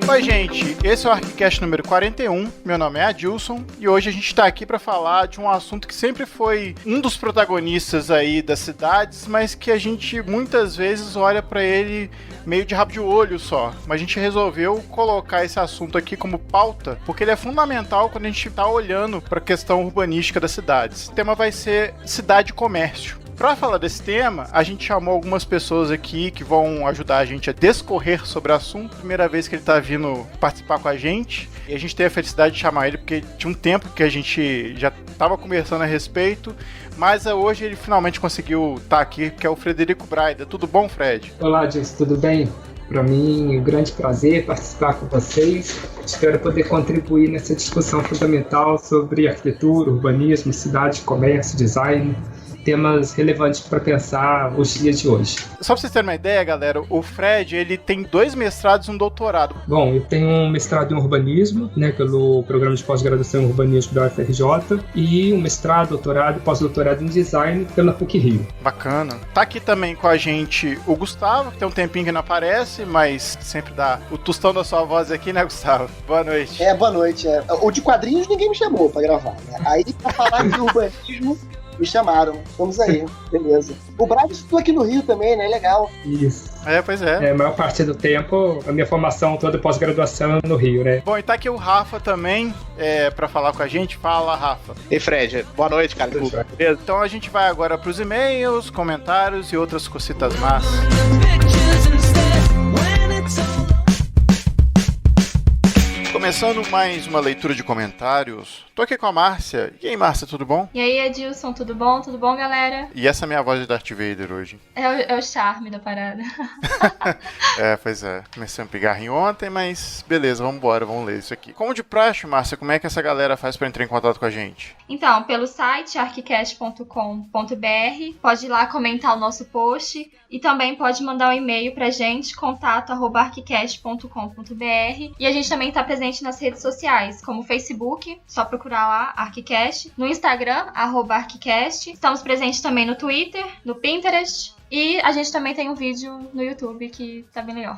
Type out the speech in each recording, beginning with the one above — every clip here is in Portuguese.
Oi, gente, esse é o ArchiCast número 41, meu nome é Adilson e hoje a gente está aqui para falar de um assunto que sempre foi um dos protagonistas aí das cidades, mas que a gente muitas vezes olha para ele meio de rabo de olho só. Mas a gente resolveu colocar esse assunto aqui como pauta, porque ele é fundamental quando a gente está olhando para a questão urbanística das cidades. O tema vai ser cidade e comércio. Para falar desse tema, a gente chamou algumas pessoas aqui que vão ajudar a gente a discorrer sobre o assunto. Primeira vez que ele está vindo participar com a gente. E a gente teve a felicidade de chamar ele porque tinha um tempo que a gente já estava conversando a respeito. Mas hoje ele finalmente conseguiu estar aqui, que é o Frederico Braida. Tudo bom, Fred? Olá, Dilson, tudo bem? Para mim, um grande prazer participar com vocês. Espero poder contribuir nessa discussão fundamental sobre arquitetura, urbanismo, cidade, comércio, design. Temas relevantes para pensar os dias de hoje. Só para vocês terem uma ideia, galera, o Fred, ele tem 2 mestrados e um doutorado. Bom, eu tenho um mestrado em urbanismo, pelo programa de pós-graduação em urbanismo da UFRJ, e um mestrado, doutorado e pós-doutorado em design pela PUC-Rio. Bacana. Tá aqui também com a gente o Gustavo, que tem um tempinho que não aparece, mas sempre dá o tostão da sua voz aqui, né, Gustavo? Boa noite. Boa noite. O de quadrinhos ninguém me chamou para gravar, né? Aí, para falar de urbanismo, me chamaram. Vamos aí, beleza. O Braga estudou aqui no Rio também, né? Legal. Isso. Pois é. A maior parte do tempo, a minha formação toda pós-graduação no Rio, né? Bom, e tá aqui o Rafa também, pra falar com a gente. Fala, Rafa. E Fred, boa noite, cara. Beleza? Então a gente vai agora pros e-mails, comentários e outras cositas massas. Começando mais uma leitura de comentários, tô aqui com a Márcia. E aí, Márcia, tudo bom? E aí, Adilson, tudo bom? Tudo bom, galera? E essa é a minha voz de Darth Vader hoje. É o charme da parada. Pois é. Comecei um pigarrinho ontem, mas beleza, vamos ler isso aqui. Como de praxe, Márcia, como é que essa galera faz pra entrar em contato com a gente? Então, pelo site archicast.com.br, pode ir lá comentar o nosso post e também pode mandar um e-mail pra gente, contato@archicast.com.br, e a gente também tá presente nas redes sociais, como o Facebook, só procurar lá, Archicast, no Instagram, @Archicast, estamos presentes também no Twitter, no Pinterest, e a gente também tem um vídeo no YouTube que tá bem legal.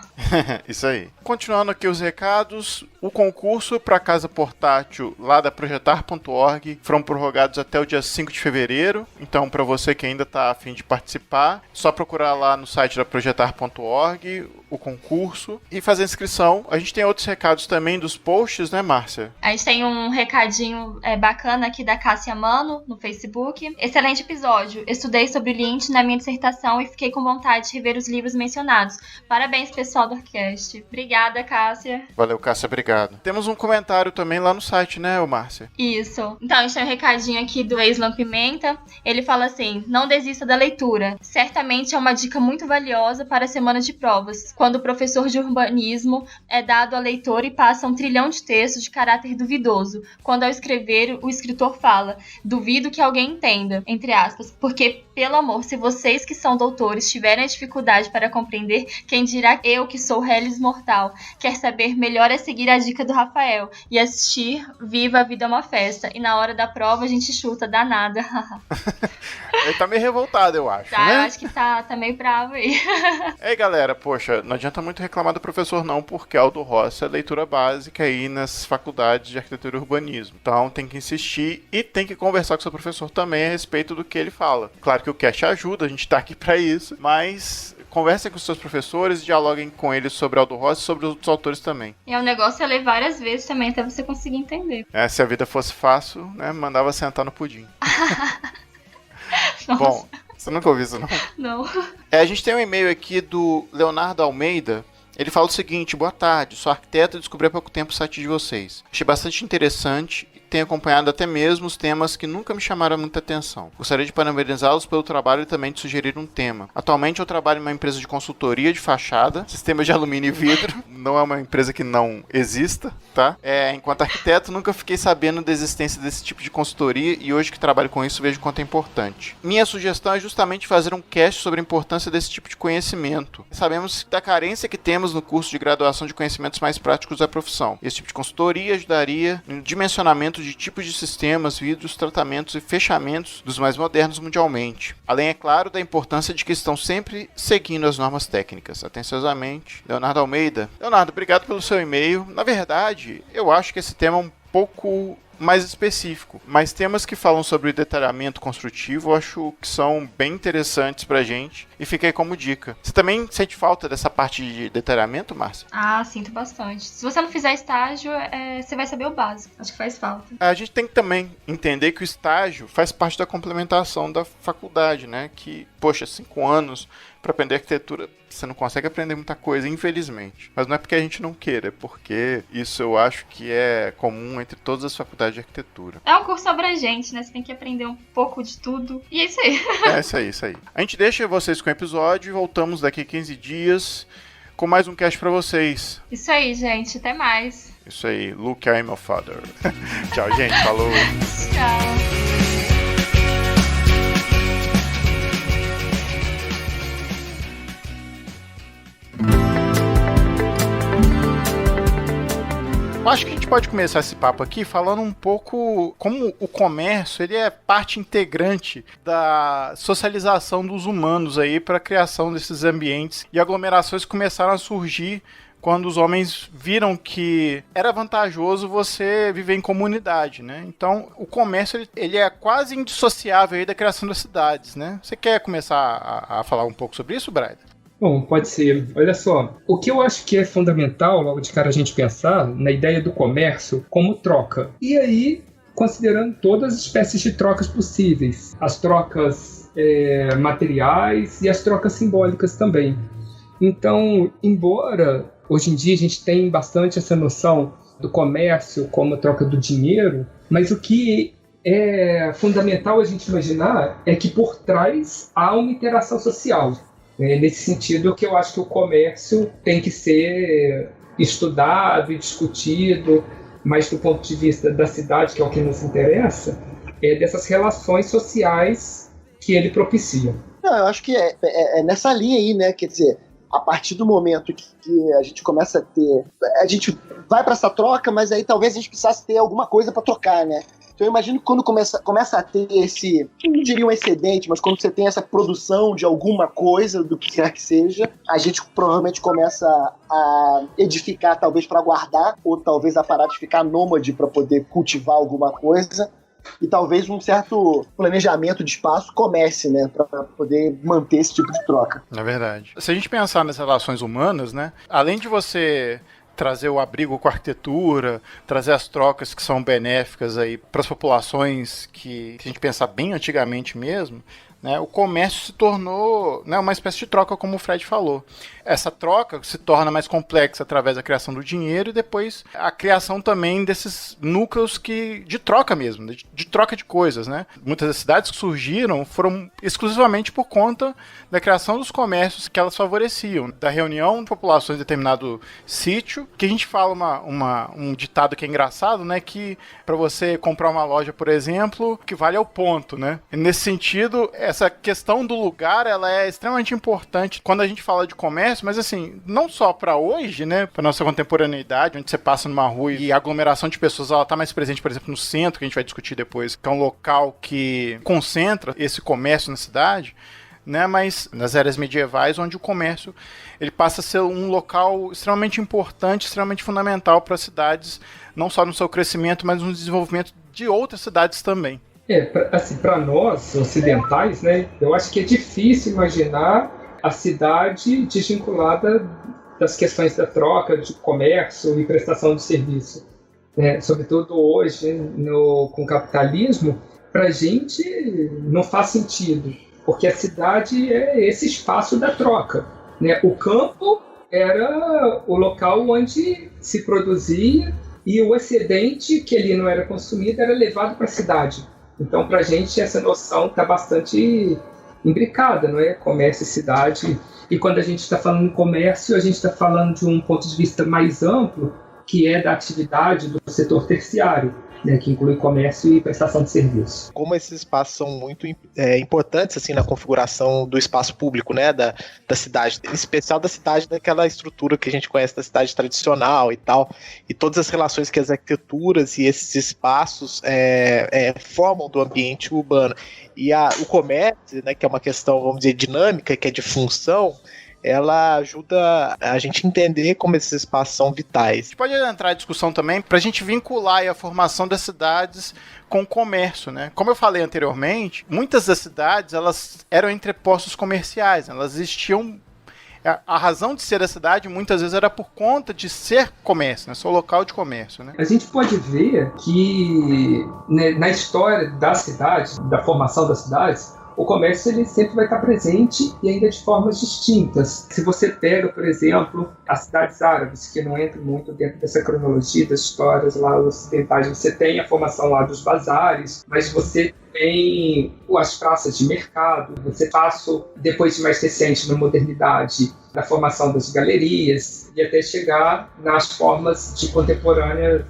Isso aí. Continuando aqui os recados, o concurso para casa portátil lá da Projetar.org foram prorrogados até o dia 5 de fevereiro. Então, para você que ainda tá a fim de participar, só procurar lá no site da Projetar.org o concurso e fazer a inscrição. A gente tem outros recados também dos posts, né, Márcia? A gente tem um recadinho bacana aqui da Cássia Mano no Facebook. Excelente episódio. Estudei sobre Lynch na minha dissertação e fiquei com vontade de rever os livros mencionados. Parabéns, pessoal do Arquicast. Obrigada, Cássia. Valeu, Cássia, obrigado. Temos um comentário também lá no site, né, Márcia? Isso. Então, a gente tem um recadinho aqui do Eislan Pimenta. Ele fala assim: não desista da leitura. Certamente é uma dica muito valiosa para a semana de provas, quando o professor de urbanismo é dado ao leitor e passa um trilhão de textos de caráter duvidoso. Quando ao escrever, o escritor fala: duvido que alguém entenda, entre aspas, porque, pelo amor, se vocês que são doutores tiverem a dificuldade para compreender, quem dirá eu que sou reles mortal? Quer saber? Melhor é seguir a dica do Rafael e assistir Viva a Vida é uma Festa. E na hora da prova a gente chuta, danada. Ele tá meio revoltado, eu acho, tá, né? Eu acho que tá meio bravo aí. Ei, galera, poxa, não adianta muito reclamar do professor não, porque Aldo Rossi é leitura básica aí nas faculdades de arquitetura e urbanismo. Então tem que insistir e tem que conversar com o seu professor também a respeito do que ele fala. Claro que o cast ajuda, a gente tá aqui pra isso, mas conversem com os seus professores, dialoguem com eles sobre Aldo Rossi e sobre os outros autores também. E o negócio é ler várias vezes também até você conseguir entender. Se a vida fosse fácil, né, mandava sentar no pudim. Nossa. Bom, você nunca ouviu isso, não? Não. A gente tem um e-mail aqui do Leonardo Almeida. Ele fala o seguinte: boa tarde, sou arquiteto e descobri há pouco tempo o site de vocês. Achei bastante interessante e tenho acompanhado até mesmo os temas que nunca me chamaram muita atenção. Gostaria de parabenizá-los pelo trabalho e também de sugerir um tema. Atualmente eu trabalho em uma empresa de consultoria de fachada, sistemas de alumínio e vidro. Não é uma empresa que não exista, tá? Enquanto arquiteto, nunca fiquei sabendo da existência desse tipo de consultoria e hoje que trabalho com isso vejo quanto é importante. Minha sugestão é justamente fazer um cast sobre a importância desse tipo de conhecimento. Sabemos da carência que temos no curso de graduação de conhecimentos mais práticos da profissão. Esse tipo de consultoria ajudaria no dimensionamento desenvolvimento de tipos de sistemas, vidros, tratamentos e fechamentos dos mais modernos mundialmente. Além, é claro, da importância de que estão sempre seguindo as normas técnicas. Atenciosamente, Leonardo Almeida. Leonardo, obrigado pelo seu e-mail. Na verdade, eu acho que esse tema é um pouco mais específico, mas temas que falam sobre detalhamento construtivo eu acho que são bem interessantes pra gente e fica aí como dica. Você também sente falta dessa parte de detalhamento, Márcia? Ah, sinto bastante. Se você não fizer estágio, você vai saber o básico. Acho que faz falta. A gente tem que também entender que o estágio faz parte da complementação da faculdade, né? Que, poxa, 5 anos para aprender arquitetura, você não consegue aprender muita coisa, infelizmente. Mas não é porque a gente não queira, é porque isso eu acho que é comum entre todas as faculdades de arquitetura. É um curso abrangente, né? Você tem que aprender um pouco de tudo. E é isso aí. É isso aí. A gente deixa vocês com o episódio e voltamos daqui a 15 dias com mais um cast pra vocês. Isso aí, gente. Até mais. Isso aí. Look, I'm a father. Tchau, gente. Falou. Tchau. Eu acho que a gente pode começar esse papo aqui falando um pouco como o comércio ele é parte integrante da socialização dos humanos aí para a criação desses ambientes e aglomerações que começaram a surgir quando os homens viram que era vantajoso você viver em comunidade, né? Então, o comércio ele é quase indissociável aí da criação das cidades, né? Você quer começar a falar um pouco sobre isso, Brian? Bom, pode ser. Olha só, o que eu acho que é fundamental, logo de cara a gente pensar na ideia do comércio como troca. E aí, considerando todas as espécies de trocas possíveis. As trocas materiais e as trocas simbólicas também. Então, embora hoje em dia a gente tenha bastante essa noção do comércio como a troca do dinheiro, mas o que é fundamental a gente imaginar é que por trás há uma interação social. Nesse sentido que eu acho que o comércio tem que ser estudado e discutido, mas do ponto de vista da cidade, que é o que nos interessa, dessas relações sociais que ele propicia. Não, eu acho que é nessa linha aí, né? Quer dizer, a partir do momento que a gente começa a ter... A gente vai para essa troca, mas aí talvez a gente precisasse ter alguma coisa para trocar, né? Então eu imagino que quando começa a ter esse, não diria um excedente, mas quando você tem essa produção de alguma coisa, do que quer que seja, a gente provavelmente começa a edificar talvez para guardar, ou talvez a parar de ficar nômade para poder cultivar alguma coisa, e talvez um certo planejamento de espaço comece, né, para poder manter esse tipo de troca. É verdade. Se a gente pensar nas relações humanas, né, além de você trazer o abrigo com a arquitetura, trazer as trocas que são benéficas aí para as populações que, se a gente pensar bem antigamente mesmo, né, o comércio se tornou, né, uma espécie de troca, como o Fred falou. Essa troca se torna mais complexa através da criação do dinheiro e depois a criação também desses núcleos de troca mesmo, de troca de coisas, né? Muitas das cidades que surgiram foram exclusivamente por conta da criação dos comércios que elas favoreciam, da reunião de populações de determinado sítio, que a gente fala um ditado que é engraçado, né, que para você comprar uma loja, por exemplo, o que vale é o ponto, né? E nesse sentido, essa questão do lugar, ela é extremamente importante quando a gente fala de comércio, mas assim, não só para hoje, né, para nossa contemporaneidade, onde você passa numa rua e a aglomeração de pessoas, ela tá mais presente, por exemplo, no centro, que a gente vai discutir depois, que é um local que concentra esse comércio na cidade, né, mas nas eras medievais, onde o comércio ele passa a ser um local extremamente importante, extremamente fundamental para as cidades, não só no seu crescimento, mas no desenvolvimento de outras cidades também. Assim, para nós, ocidentais, né, eu acho que é difícil imaginar a cidade desvinculada das questões da troca, de comércio e prestação de serviço. Sobretudo hoje, com o capitalismo, para a gente não faz sentido, porque a cidade é esse espaço da troca, né? O campo era o local onde se produzia e o excedente que ali não era consumido era levado para a cidade. Então, para a gente, essa noção está bastante imbricada, não é? Comércio e cidade. E quando a gente está falando em comércio, a gente está falando de um ponto de vista mais amplo, que é da atividade do setor terciário. né, que inclui comércio e prestação de serviço. Como esses espaços são muito importantes assim, na configuração do espaço público, né, da cidade, em especial da cidade, daquela estrutura que a gente conhece da cidade tradicional e tal, e todas as relações que as arquiteturas e esses espaços formam do ambiente urbano. E o comércio, né, que é uma questão, vamos dizer, dinâmica, que é de função, ela ajuda a gente a entender como esses espaços são vitais. A gente pode entrar em discussão também para a gente vincular a formação das cidades com o comércio, né? Como eu falei anteriormente, muitas das cidades elas eram entrepostos comerciais, elas existiam. A razão de ser da cidade muitas vezes era por conta de ser comércio, né? Seu local de comércio, né? A gente pode ver que, né, na história da cidade, da formação das cidades, o comércio ele sempre vai estar presente e ainda de formas distintas. Se você pega, por exemplo, as cidades árabes, que não entram muito dentro dessa cronologia das histórias lá ocidentais, você tem a formação lá dos bazares, mas você tem as praças de mercado, você passa, depois de mais recente, na modernidade, da formação das galerias, e até chegar nas formas de contemporânea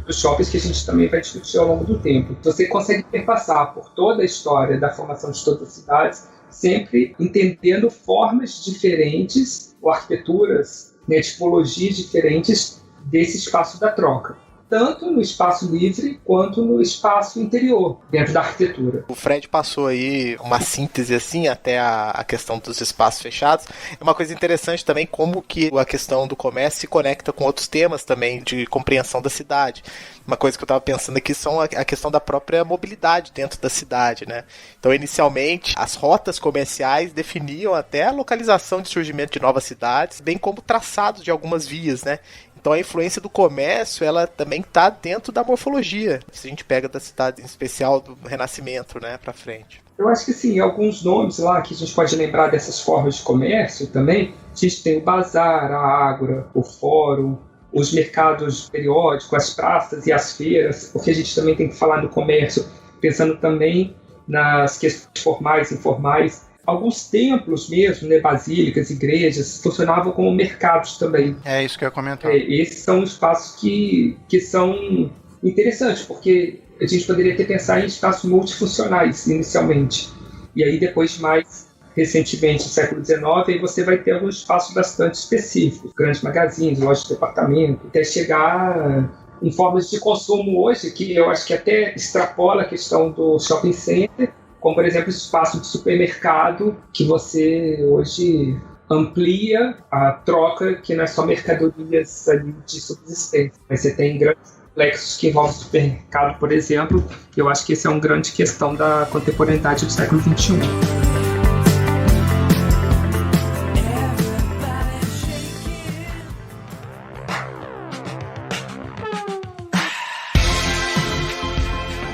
dos shoppings, que a gente também vai discutir ao longo do tempo. Você consegue perpassar por toda a história da formação de todas as cidades, sempre entendendo formas diferentes, ou arquiteturas, né, tipologias diferentes desse espaço da troca, tanto no espaço livre quanto no espaço interior, dentro da arquitetura. O Fred passou aí uma síntese assim, até a questão dos espaços fechados. É uma coisa interessante também como que a questão do comércio se conecta com outros temas também de compreensão da cidade. Uma coisa que eu estava pensando aqui são a questão da própria mobilidade dentro da cidade, né? Então, inicialmente, as rotas comerciais definiam até a localização de surgimento de novas cidades, bem como traçados de algumas vias, né? Então a influência do comércio, ela também está dentro da morfologia, se a gente pega da cidade, em especial do Renascimento, né, para frente. Eu acho que sim, alguns nomes lá que a gente pode lembrar dessas formas de comércio também. A gente tem o bazar, a ágora, o fórum, os mercados periódicos, as praças e as feiras, porque a gente também tem que falar do comércio, pensando também nas questões formais e informais. Alguns templos mesmo, né, basílicas, igrejas, funcionavam como mercados também. É isso que eu ia comentar. Esses são espaços que são interessantes, porque a gente poderia ter pensado em espaços multifuncionais inicialmente. E aí depois, mais recentemente, no século XIX, aí você vai ter alguns espaços bastante específicos, grandes magazines, lojas de departamento, até chegar em formas de consumo hoje, que eu acho que até extrapola a questão do shopping center, como, por exemplo, o espaço de supermercado, que você hoje amplia a troca, que não é só mercadorias ali de subsistência. Mas você tem grandes complexos que envolvem supermercado, por exemplo, e eu acho que essa é uma grande questão da contemporaneidade do século XXI.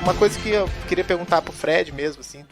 Uma coisa que eu queria perguntar pro Fred mesmo, assim,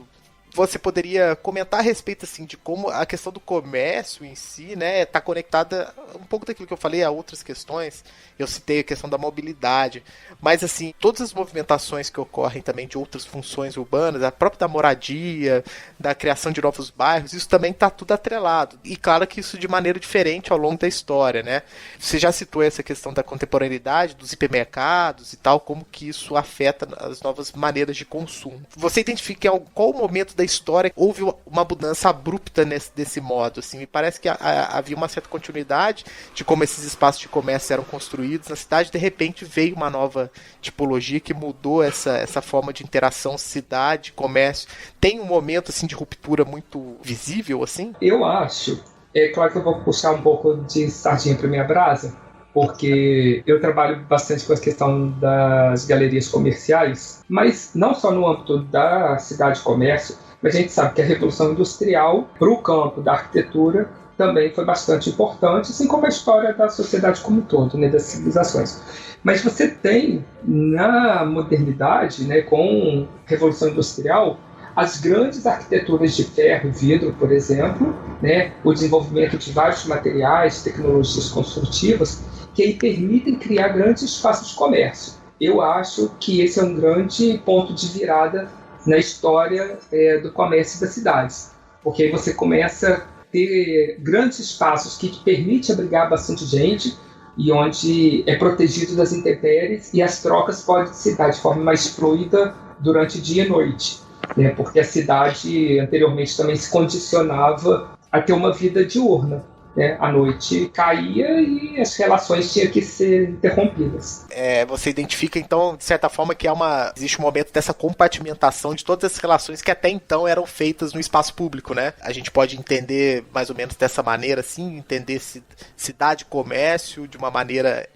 você poderia comentar a respeito, assim, de como a questão do comércio em si, né, tá conectada um pouco daquilo que eu falei a outras questões. Eu citei a questão da mobilidade, mas, assim, todas as movimentações que ocorrem também de outras funções urbanas, a própria da moradia, da criação de novos bairros, isso também tá tudo atrelado. E claro que isso de maneira diferente ao longo da história, né? Você já citou essa questão da contemporaneidade, dos hipermercados e tal, como que isso afeta as novas maneiras de consumo. Você identifica em qual momento da história houve uma mudança abrupta desse modo, assim? Me parece que havia uma certa continuidade de como esses espaços de comércio eram construídos na cidade, de repente veio uma nova tipologia que mudou essa forma de interação cidade, comércio. Tem um momento assim de ruptura muito visível, assim? Eu acho, é claro que eu vou puxar um pouco de sardinha para minha brasa, porque eu trabalho bastante com a questão das galerias comerciais, mas não só no âmbito da cidade-comércio, mas a gente sabe que a Revolução Industrial, para o campo da arquitetura, também foi bastante importante, assim como a história da sociedade como um todo, né, das civilizações. Mas você tem, na modernidade, né, com a Revolução Industrial, as grandes arquiteturas de ferro e vidro, por exemplo, né, o desenvolvimento de vários materiais, tecnologias construtivas, que aí permitem criar grandes espaços de comércio. Eu acho que esse é um grande ponto de virada na história do comércio das cidades, porque aí você começa a ter grandes espaços que te permitem abrigar bastante gente, e onde é protegido das intempéries, e as trocas podem se dar de forma mais fluida durante dia e noite, né? Porque a cidade anteriormente também se condicionava a ter uma vida diurna, né? A noite caía e as relações tinham que ser interrompidas. Você identifica, então, de certa forma, que existe um momento dessa compartimentação de todas as relações que até então eram feitas no espaço público, né? A gente pode entender mais ou menos dessa maneira, assim, entender cidade e comércio de uma maneira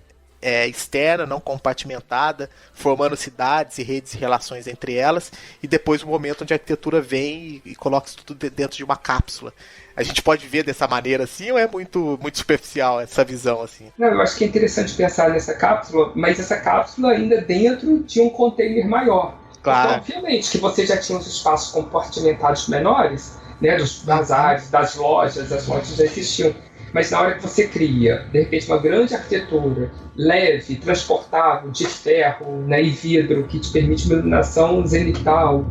externa, não compartimentada, formando cidades e redes e relações entre elas, e depois o momento onde a arquitetura vem e coloca isso tudo dentro de uma cápsula. A gente pode ver dessa maneira assim, ou é muito, muito superficial essa visão assim? Não, eu acho que é interessante pensar nessa cápsula, mas essa cápsula ainda dentro de um container maior. Claro. Então, obviamente que você já tinha os espaços compartimentados menores, né, das áreas, das lojas, as lojas já existiam. Mas na hora que você cria, de repente, uma grande arquitetura leve, transportável, de ferro, né, e vidro, que te permite uma iluminação zenital,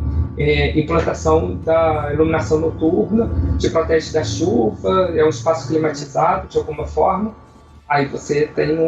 implantação da iluminação noturna, te protege da chuva, é um espaço climatizado de alguma forma, aí você tem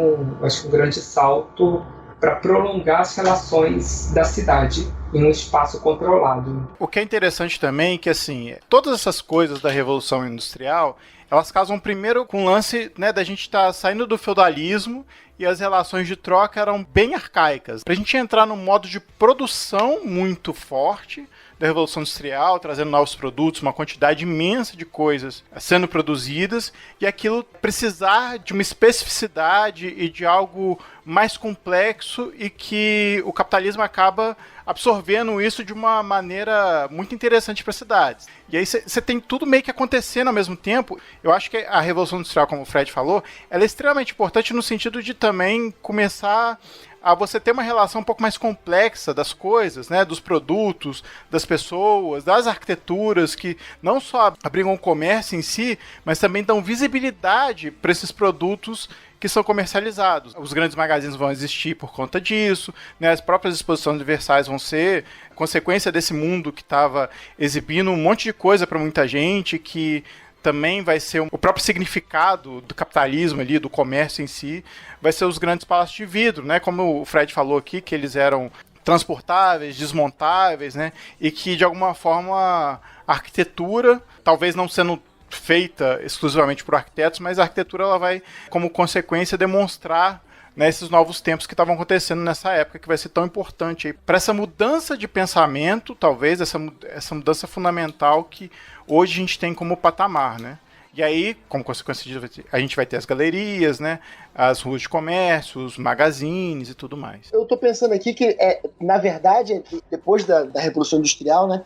acho que um grande salto para prolongar as relações da cidade em um espaço controlado. O que é interessante também é que, assim, todas essas coisas da Revolução Industrial, elas casam primeiro com o lance, né, da gente estar saindo do feudalismo e as relações de troca eram bem arcaicas. Pra gente entrar num modo de produção muito forte da Revolução Industrial, trazendo novos produtos, uma quantidade imensa de coisas sendo produzidas, e aquilo precisar de uma especificidade e de algo mais complexo, e que o capitalismo acaba absorvendo isso de uma maneira muito interessante para as cidades. E aí você tem tudo meio que acontecendo ao mesmo tempo. Eu acho que a Revolução Industrial, como o Fred falou, ela é extremamente importante no sentido de também começar a você ter uma relação um pouco mais complexa das coisas, né, dos produtos, das pessoas, das arquiteturas, que não só abrigam o comércio em si, mas também dão visibilidade para esses produtos que são comercializados. Os grandes magazines vão existir por conta disso, né, as próprias exposições universais vão ser consequência desse mundo que estava exibindo um monte de coisa para muita gente, que também vai ser o próprio significado do capitalismo ali, do comércio em si, vai ser os grandes palácios de vidro, né? Como o Fred falou aqui, que eles eram transportáveis, desmontáveis, né? E que, de alguma forma, a arquitetura, talvez não sendo feita exclusivamente por arquitetos, mas a arquitetura ela vai, como consequência, demonstrar, né, esses novos tempos que estavam acontecendo nessa época, que vai ser tão importante para essa mudança de pensamento, talvez, essa mudança fundamental que hoje a gente tem como patamar, né? E aí, como consequência disso, a gente vai ter as galerias, né, as ruas de comércio, os magazines e tudo mais. Eu tô pensando aqui que, na verdade, depois da Revolução Industrial, né,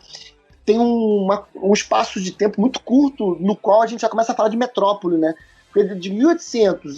tem um espaço de tempo muito curto no qual a gente já começa a falar de metrópole, né? Porque de 1800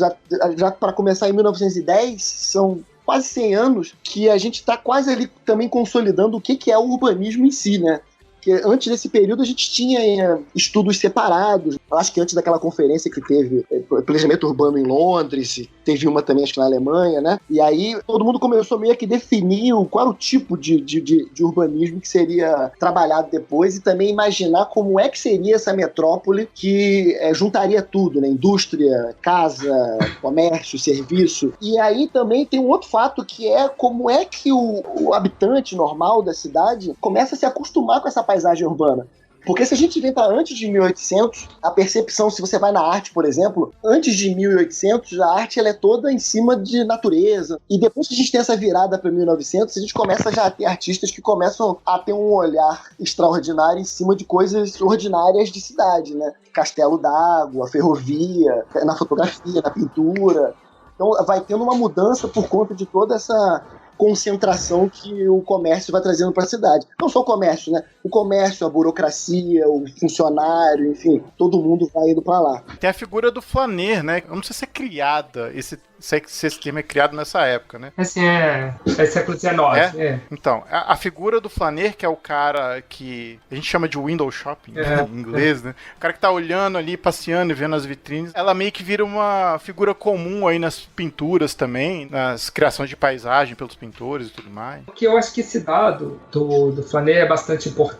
já para começar em 1910, são quase 100 anos que a gente está quase ali também consolidando o que é o urbanismo em si, né? Porque antes desse período a gente tinha estudos separados. Acho que antes daquela conferência que teve planejamento urbano em Londres, teve uma também acho que na Alemanha, né? E aí todo mundo começou meio que definir qual era o tipo de urbanismo que seria trabalhado depois, e também imaginar como é que seria essa metrópole que juntaria tudo, né? Indústria, casa, comércio, serviço. E aí também tem um outro fato que é como é que o habitante normal da cidade começa a se acostumar com essa paisagem urbana. Porque se a gente vem para antes de 1800, a percepção, se você vai na arte, por exemplo, antes de 1800, a arte ela é toda em cima de natureza. E depois que a gente tem essa virada para 1900, a gente começa já a ter artistas que começam a ter um olhar extraordinário em cima de coisas ordinárias de cidade, né? Castelo d'água, ferrovia, na fotografia, na pintura. Então vai tendo uma mudança por conta de toda essa concentração que o comércio vai trazendo para a cidade. Não só o comércio, né? O comércio, a burocracia, o funcionário, enfim, todo mundo vai indo para lá. Tem a figura do flaner, né? Eu não sei se é criada, se esse termo é criado nessa época, né? Assim, é século XIX. Então, a figura do flaner, que é o cara que a gente chama de window shopping, em inglês, né? O cara que tá olhando ali, passeando e vendo as vitrines, ela meio que vira uma figura comum aí nas pinturas também, nas criações de paisagem pelos pintores e tudo mais. Porque eu acho que esse dado do flaner é bastante importante,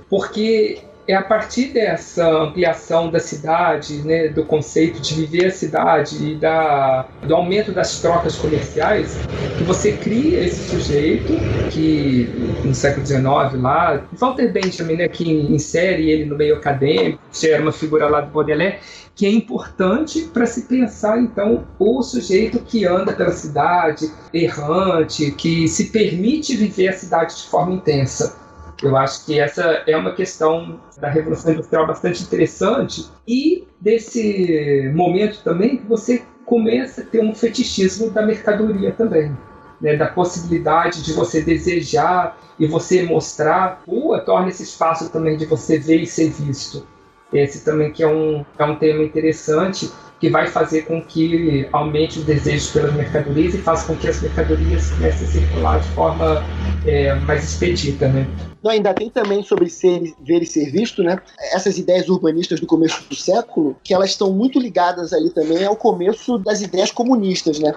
porque é a partir dessa ampliação da cidade, né, do conceito de viver a cidade e do aumento das trocas comerciais, que você cria esse sujeito que, no século XIX, lá, Walter Benjamin, né, que insere ele no meio acadêmico, que era uma figura lá do Baudelaire, que é importante para se pensar, então, o sujeito que anda pela cidade, errante, que se permite viver a cidade de forma intensa. Eu acho que essa é uma questão da Revolução Industrial bastante interessante e desse momento também que você começa a ter um fetichismo da mercadoria também, né? Da possibilidade de você desejar e você mostrar, torna esse espaço também de você ver e ser visto. Esse também que é um tema interessante, que vai fazer com que aumente o desejo pelas mercadorias e faça com que as mercadorias comecem a circular de forma mais expedita, né? Não, ainda tem também sobre ver e ser visto, né? Essas ideias urbanistas do começo do século, que elas estão muito ligadas ali também ao começo das ideias comunistas, né?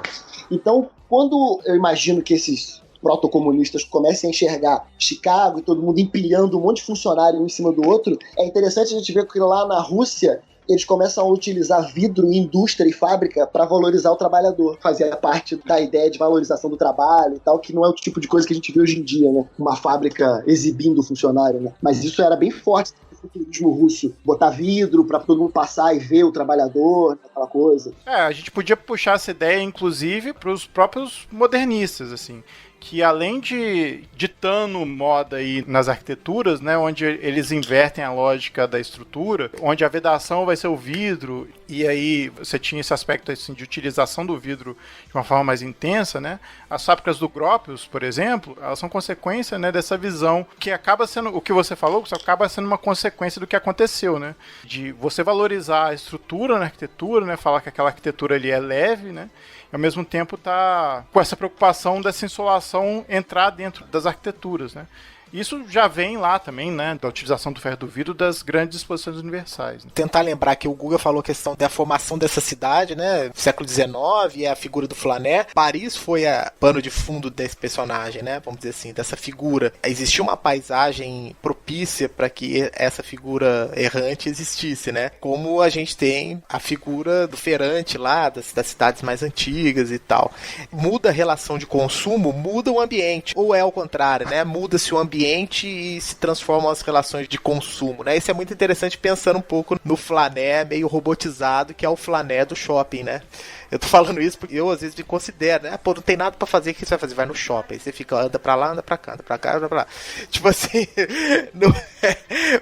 Então, quando eu imagino que esses protocomunistas comecem a enxergar Chicago e todo mundo empilhando um monte de funcionário um em cima do outro, é interessante a gente ver que lá na Rússia eles começam a utilizar vidro em indústria e fábrica para valorizar o trabalhador. Fazia parte da ideia de valorização do trabalho e tal, que não é o tipo de coisa que a gente vê hoje em dia, né? Uma fábrica exibindo o funcionário, né? Mas isso era bem forte no futurismo russo. Botar vidro para todo mundo passar e ver o trabalhador, aquela coisa. A gente podia puxar essa ideia, inclusive, para os próprios modernistas, assim, que além de ditando moda aí nas arquiteturas, né, onde eles invertem a lógica da estrutura, onde a vedação vai ser o vidro, e aí você tinha esse aspecto assim, de utilização do vidro de uma forma mais intensa, né? As fábricas do Gropius, por exemplo, elas são consequência, né, dessa visão, que acaba sendo, o que você falou, que acaba sendo uma consequência do que aconteceu, né? De você valorizar a estrutura na arquitetura, né, falar que aquela arquitetura ali é leve, né? Ao mesmo tempo tá com essa preocupação dessa insolação entrar dentro das arquiteturas, né? Isso já vem lá também, né, da utilização do ferro do vidro das grandes exposições universais. Né? Tentar lembrar que o Guga falou a questão da formação dessa cidade, né, século XIX, e a figura do Flané. Paris foi a pano de fundo desse personagem, né, vamos dizer assim, dessa figura. Existia uma paisagem propícia para que essa figura errante existisse, né, como a gente tem a figura do feirante lá, das cidades mais antigas e tal. Muda a relação de consumo, muda o ambiente, ou é ao contrário, né, muda-se o ambiente e se transformam as relações de consumo, né? Isso é muito interessante pensando um pouco no Flané meio robotizado, que é o Flané do shopping, né? Eu tô falando isso porque eu às vezes me considero, né? Pô, não tem nada pra fazer, o que você vai fazer? Vai no shopping, aí você fica, anda pra lá, anda pra cá, anda pra cá, anda pra lá. Tipo assim,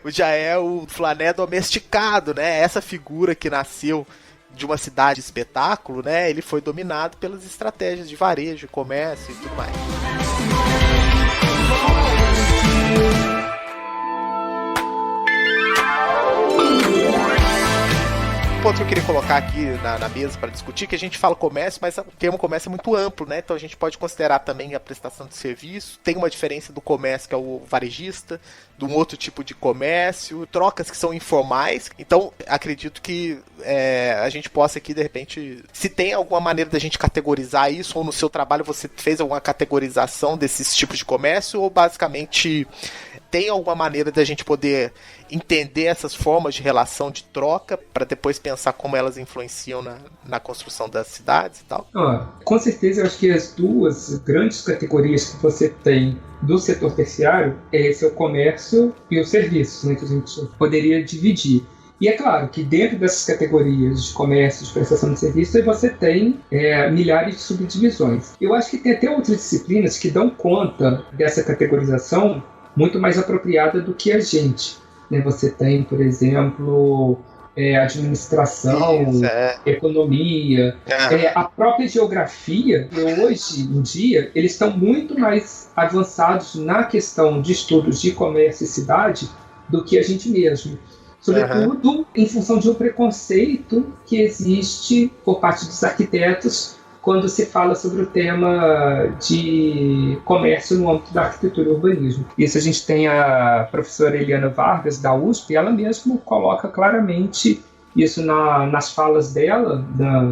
já é o Flané domesticado, né? Essa figura que nasceu de uma cidade espetáculo, né? Ele foi dominado pelas estratégias de varejo, comércio e tudo mais. Um ponto que eu queria colocar aqui na mesa para discutir, que a gente fala comércio, mas o termo comércio é muito amplo, né? Então a gente pode considerar também a prestação de serviço. Tem uma diferença do comércio, que é o varejista, de um outro tipo de comércio, trocas que são informais. Então acredito que a gente possa aqui, de repente, se tem alguma maneira da gente categorizar isso, ou no seu trabalho você fez alguma categorização desses tipos de comércio, ou basicamente tem alguma maneira da gente poder entender essas formas de relação de troca para depois pensar como elas influenciam na construção das cidades e tal? Com certeza, eu acho que as duas grandes categorias que você tem do setor terciário é o comércio e os serviços, né, que a gente poderia dividir. E é claro que dentro dessas categorias de comércio, de prestação de serviço, aí você tem milhares de subdivisões. Eu acho que tem até outras disciplinas que dão conta dessa categorização muito mais apropriada do que a gente. Você tem, por exemplo, administração, economia, a própria geografia. Hoje em dia, eles estão muito mais avançados na questão de estudos de comércio e cidade do que a gente mesmo. Sobretudo em função de um preconceito que existe por parte dos arquitetos quando se fala sobre o tema de comércio no âmbito da arquitetura e urbanismo. Isso a gente tem a professora Eliana Vargas, da USP, e ela mesma coloca claramente isso nas falas dela,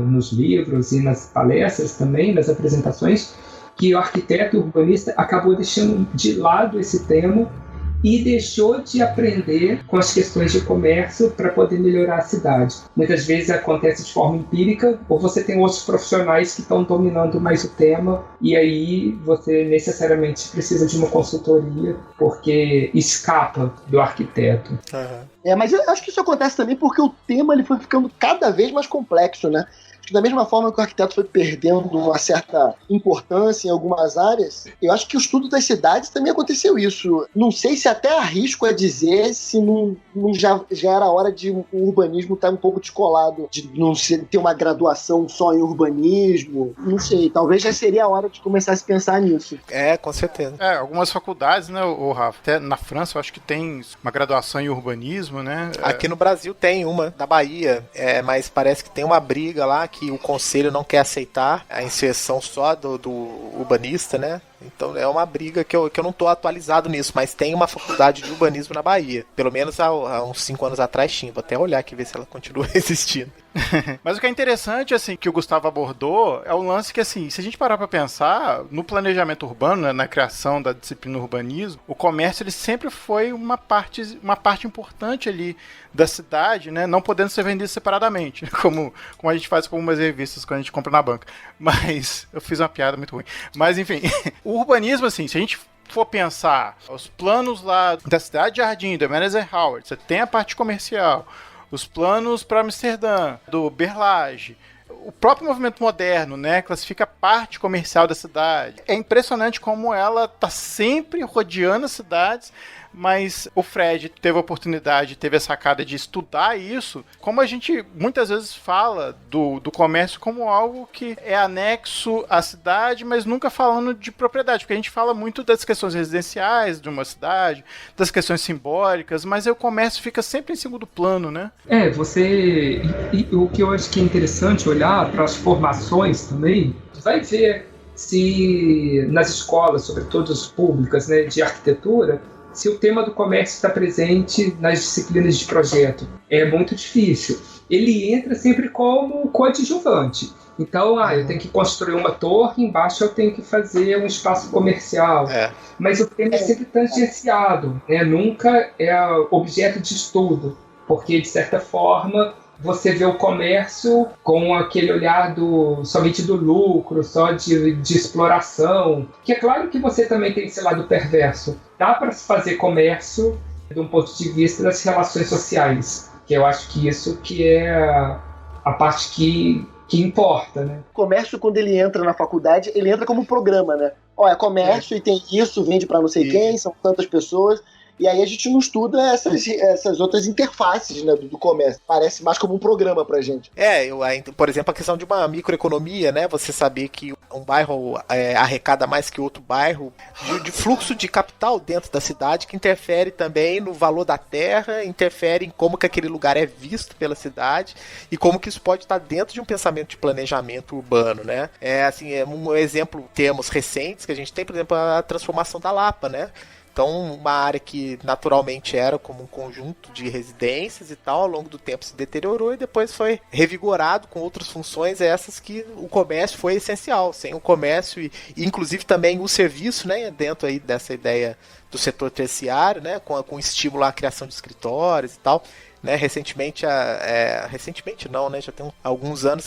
nos livros e nas palestras também, nas apresentações, que o arquiteto e o urbanista acabou deixando de lado esse tema e deixou de aprender com as questões de comércio para poder melhorar a cidade. Muitas vezes acontece de forma empírica, ou você tem outros profissionais que estão dominando mais o tema, e aí você necessariamente precisa de uma consultoria, porque escapa do arquiteto. Mas eu acho que isso acontece também porque o tema ele foi ficando cada vez mais complexo, né? Acho que da mesma forma que o arquiteto foi perdendo uma certa importância em algumas áreas, eu acho que o estudo das cidades também aconteceu isso. Não sei se até arrisco a dizer se não já era hora de o urbanismo estar um pouco descolado, de não ter uma graduação só em urbanismo. Não sei, talvez já seria a hora de começar a se pensar nisso. Com certeza. Algumas faculdades, né, o Rafa, até na França eu acho que tem uma graduação em urbanismo, né? Aqui no Brasil tem uma, na Bahia, mas parece que tem uma briga lá que o conselho não quer aceitar a inserção só do urbanista, né? Então é uma briga que eu não tô atualizado nisso, mas tem uma faculdade de urbanismo na Bahia. Pelo menos há uns 5 anos atrás tinha. Vou até olhar aqui ver se ela continua existindo. Mas o que é interessante, assim, que o Gustavo abordou é o lance que, assim, se a gente parar pra pensar, no planejamento urbano, né, na criação da disciplina urbanismo, o comércio ele sempre foi uma parte importante ali da cidade, né, não podendo ser vendido separadamente, como a gente faz com algumas revistas quando a gente compra na banca. Mas eu fiz uma piada muito ruim. Mas, enfim, o urbanismo, assim, se a gente for pensar os planos lá da cidade de Jardim, do Menezes Howard, você tem a parte comercial, os planos para Amsterdã, do Berlage, o próprio movimento moderno, né, classifica a parte comercial da cidade. É impressionante como ela está sempre rodeando as cidades, mas o Fred teve a oportunidade, teve a sacada de estudar isso, como a gente muitas vezes fala do comércio como algo que é anexo à cidade, mas nunca falando de propriedade, porque a gente fala muito das questões residenciais de uma cidade, das questões simbólicas, mas aí o comércio fica sempre em segundo plano, né? O que eu acho que é interessante olhar para as formações também, vai ver se nas escolas, sobretudo as públicas, né, de arquitetura, se o tema do comércio está presente nas disciplinas de projeto. É muito difícil. Ele entra sempre como coadjuvante. Então, eu tenho que construir uma torre, embaixo eu tenho que fazer um espaço comercial. Mas o tema é sempre tangenciado, né? Nunca é objeto de estudo, porque, de certa forma, você vê o comércio com aquele olhar somente do lucro, só de exploração. Que é claro que você também tem esse lado perverso. Dá para se fazer comércio de um ponto de vista das relações sociais, que eu acho que isso que é a parte que importa, né? O comércio, quando ele entra na faculdade, ele entra como programa, né? É comércio e tem isso, vende para não sei quem, são tantas pessoas. E aí a gente não estuda essas outras interfaces, né, do comércio. Parece mais como um programa pra gente. Por exemplo, a questão de uma microeconomia, né? Você saber que um bairro arrecada mais que outro bairro, de fluxo de capital dentro da cidade, que interfere também no valor da terra, interfere em como que aquele lugar é visto pela cidade e como que isso pode estar dentro de um pensamento de planejamento urbano, né? Um exemplo, termos recentes que a gente tem, por exemplo, a transformação da Lapa, né? Então, uma área que naturalmente era como um conjunto de residências e tal, ao longo do tempo se deteriorou e depois foi revigorado com outras funções, essas que o comércio foi essencial. Sem o comércio e inclusive também o serviço, né, dentro aí dessa ideia do setor terciário, né, com estímulo à criação de escritórios e tal. Né, recentemente não, né, já tem alguns anos,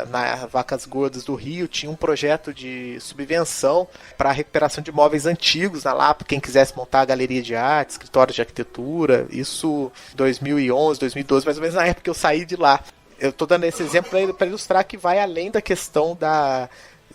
na Vacas Gordas do Rio tinha um projeto de subvenção para a recuperação de imóveis antigos na Lapa, quem quisesse montar a galeria de arte, escritório de arquitetura, isso em 2011, 2012, mais ou menos na época que eu saí de lá. Eu estou dando esse exemplo para ilustrar que vai além da questão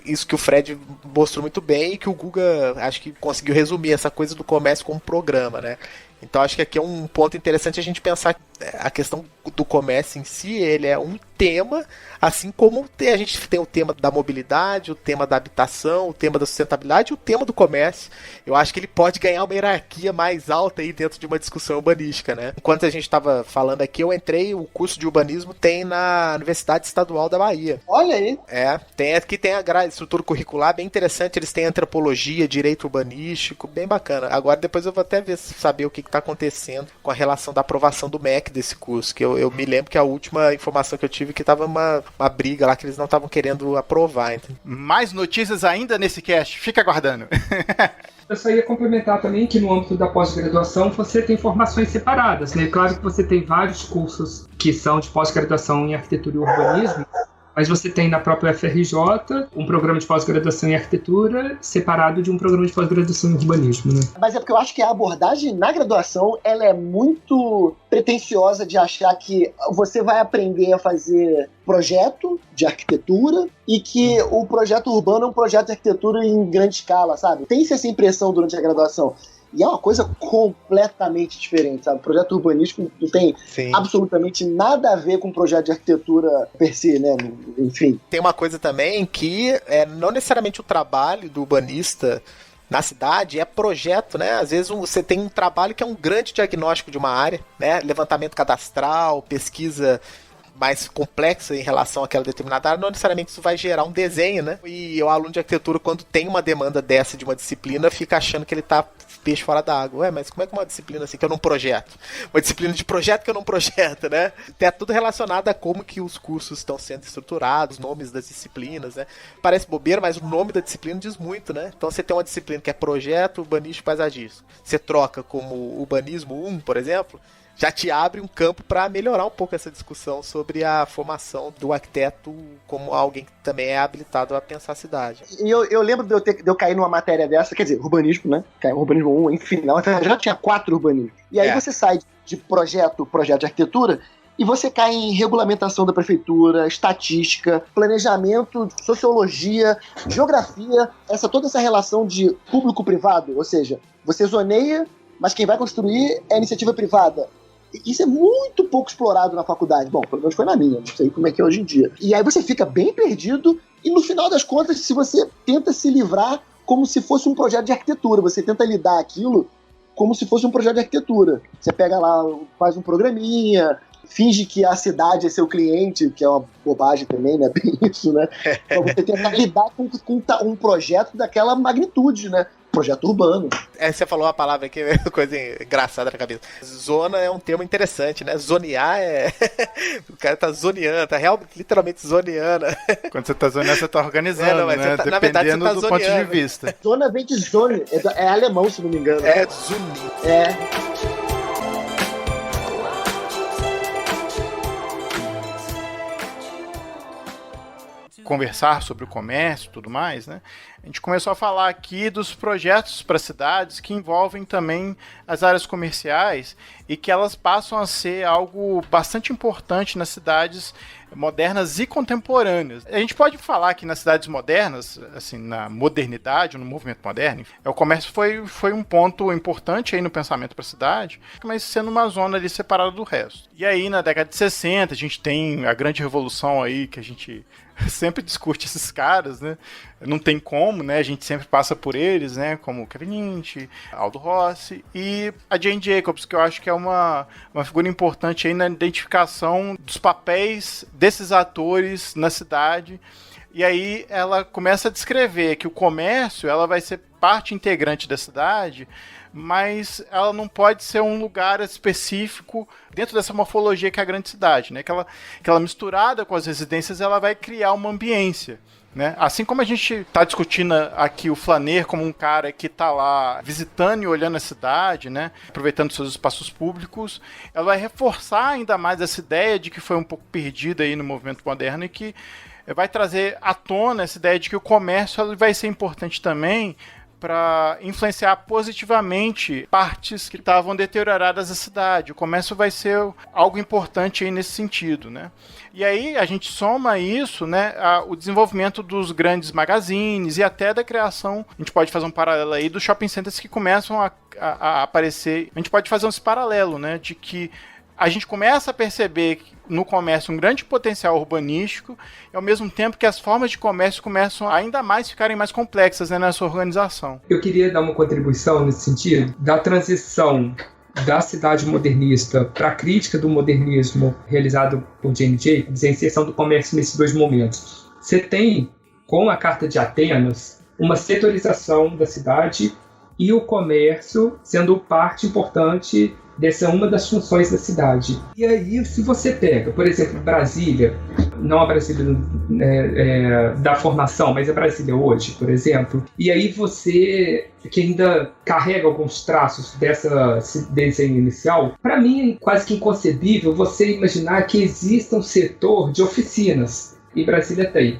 isso que o Fred mostrou muito bem e que o Guga acho que conseguiu resumir, essa coisa do comércio como programa, né? Então acho que aqui é um ponto interessante a gente pensar a questão do comércio em si, ele é um tema, assim como a gente tem o tema da mobilidade, o tema da habitação, o tema da sustentabilidade e o tema do comércio. Eu acho que ele pode ganhar uma hierarquia mais alta aí dentro de uma discussão urbanística, né? Enquanto a gente estava falando aqui, o curso de urbanismo tem na Universidade Estadual da Bahia. Olha aí! Aqui tem a estrutura curricular bem interessante, eles têm antropologia, direito urbanístico, bem bacana. Agora depois eu vou até saber o que está acontecendo com a relação da aprovação do MEC feedback desse curso, que eu me lembro que a última informação que eu tive que tava uma briga lá que eles não estavam querendo aprovar. Entendeu? Mais notícias ainda nesse cast, fica aguardando. Eu só ia complementar também que no âmbito da pós-graduação você tem formações separadas, né? Claro que você tem vários cursos que são de pós-graduação em arquitetura e urbanismo, mas você tem na própria FRJ um programa de pós-graduação em arquitetura separado de um programa de pós-graduação em urbanismo, né? Mas é porque eu acho que a abordagem na graduação ela é muito pretensiosa de achar que você vai aprender a fazer projeto de arquitetura e que o projeto urbano é um projeto de arquitetura em grande escala, sabe? Tem-se essa impressão durante a graduação. E é uma coisa completamente diferente, sabe? O projeto urbanístico não tem absolutamente nada a ver com o projeto de arquitetura per se, né? Enfim. Tem uma coisa também que não necessariamente o trabalho do urbanista na cidade é projeto, né? Às vezes você tem um trabalho que é um grande diagnóstico de uma área, né? Levantamento cadastral, pesquisa mais complexa em relação àquela determinada área, não necessariamente isso vai gerar um desenho, né? E o aluno de arquitetura, quando tem uma demanda dessa de uma disciplina, fica achando que ele tá peixe fora da água. Ué, mas como é que uma disciplina assim que eu não projeto? Uma disciplina de projeto que eu não projeto, né? É tudo relacionado a como que os cursos estão sendo estruturados, os nomes das disciplinas, né? Parece bobeira, mas o nome da disciplina diz muito, né? Então você tem uma disciplina que é projeto, urbanístico e paisagismo. Você troca como urbanismo 1, por exemplo, já te abre um campo para melhorar um pouco essa discussão sobre a formação do arquiteto como alguém que também é habilitado a pensar a cidade. E eu lembro de eu cair numa matéria dessa, quer dizer, urbanismo, né? Urbanismo 1, enfim, já tinha 4 urbanismos. E aí você sai de projeto de arquitetura e você cai em regulamentação da prefeitura, estatística, planejamento, sociologia, geografia, toda essa relação de público-privado, ou seja, você zoneia, mas quem vai construir é a iniciativa privada. Isso é muito pouco explorado na faculdade. Bom, pelo menos foi na minha, não sei como é que é hoje em dia. E aí você fica bem perdido e no final das contas, se você tenta se livrar como se fosse um projeto de arquitetura, você tenta lidar aquilo como se fosse um projeto de arquitetura. Você pega lá, faz um programinha, finge que a cidade é seu cliente, que é uma bobagem também, né? Bem isso, né? Então você tenta lidar com um projeto daquela magnitude, né? Projeto urbano. Você falou uma palavra aqui, coisa engraçada na cabeça. Zona é um termo interessante, né? Zonear o cara tá zoneando, tá realmente, literalmente zoneando. Quando você tá zoneando, você tá organizando, né? Dependendo na verdade, você tá do zoneando. ponto de vista. Zona vem de zone, é alemão, se não me engano. É zuni. Conversar sobre o comércio e tudo mais, né? A gente começou a falar aqui dos projetos para cidades que envolvem também as áreas comerciais e que elas passam a ser algo bastante importante nas cidades modernas e contemporâneas. A gente pode falar que nas cidades modernas, assim, na modernidade, no movimento moderno, o comércio foi um ponto importante aí no pensamento para a cidade, mas sendo uma zona ali separada do resto. E aí, na década de 60, a gente tem a grande revolução aí, que a gente sempre discute esses caras, né? Não tem como, né? A gente sempre passa por eles, né? Como Kevin Lynch, Aldo Rossi e a Jane Jacobs, que eu acho que é uma figura importante aí na identificação dos papéis desses atores na cidade. E aí ela começa a descrever que o comércio ela vai ser parte integrante da cidade, mas ela não pode ser um lugar específico dentro dessa morfologia que é a grande cidade, né? Que ela misturada com as residências, ela vai criar uma ambiência, né? Assim como a gente está discutindo aqui o flaner como um cara que está lá visitando e olhando a cidade, né? Aproveitando seus espaços públicos, ela vai reforçar ainda mais essa ideia de que foi um pouco perdida aí no movimento moderno e que vai trazer à tona essa ideia de que o comércio vai ser importante também para influenciar positivamente partes que estavam deterioradas da cidade. O comércio vai ser algo importante aí nesse sentido, né? E aí a gente soma isso, né, o desenvolvimento dos grandes magazines e até da criação, a gente pode fazer um paralelo aí dos shopping centers que começam a aparecer. A gente pode fazer esse paralelo, né, de que a gente começa a perceber no comércio um grande potencial urbanístico e ao mesmo tempo que as formas de comércio começam ainda mais ficarem mais complexas, né, nessa organização. Eu queria dar uma contribuição nesse sentido, da transição da cidade modernista para a crítica do modernismo realizado por Jane Jacobs, a inserção do comércio nesses dois momentos. Você tem, com a Carta de Atenas, uma setorização da cidade e o comércio sendo parte importante dessa uma das funções da cidade. E aí, se você pega, por exemplo, Brasília, não a Brasília da formação, mas a Brasília hoje, por exemplo, e aí você que ainda carrega alguns traços desse desenho inicial, para mim é quase que inconcebível você imaginar que exista um setor de oficinas, e Brasília tem,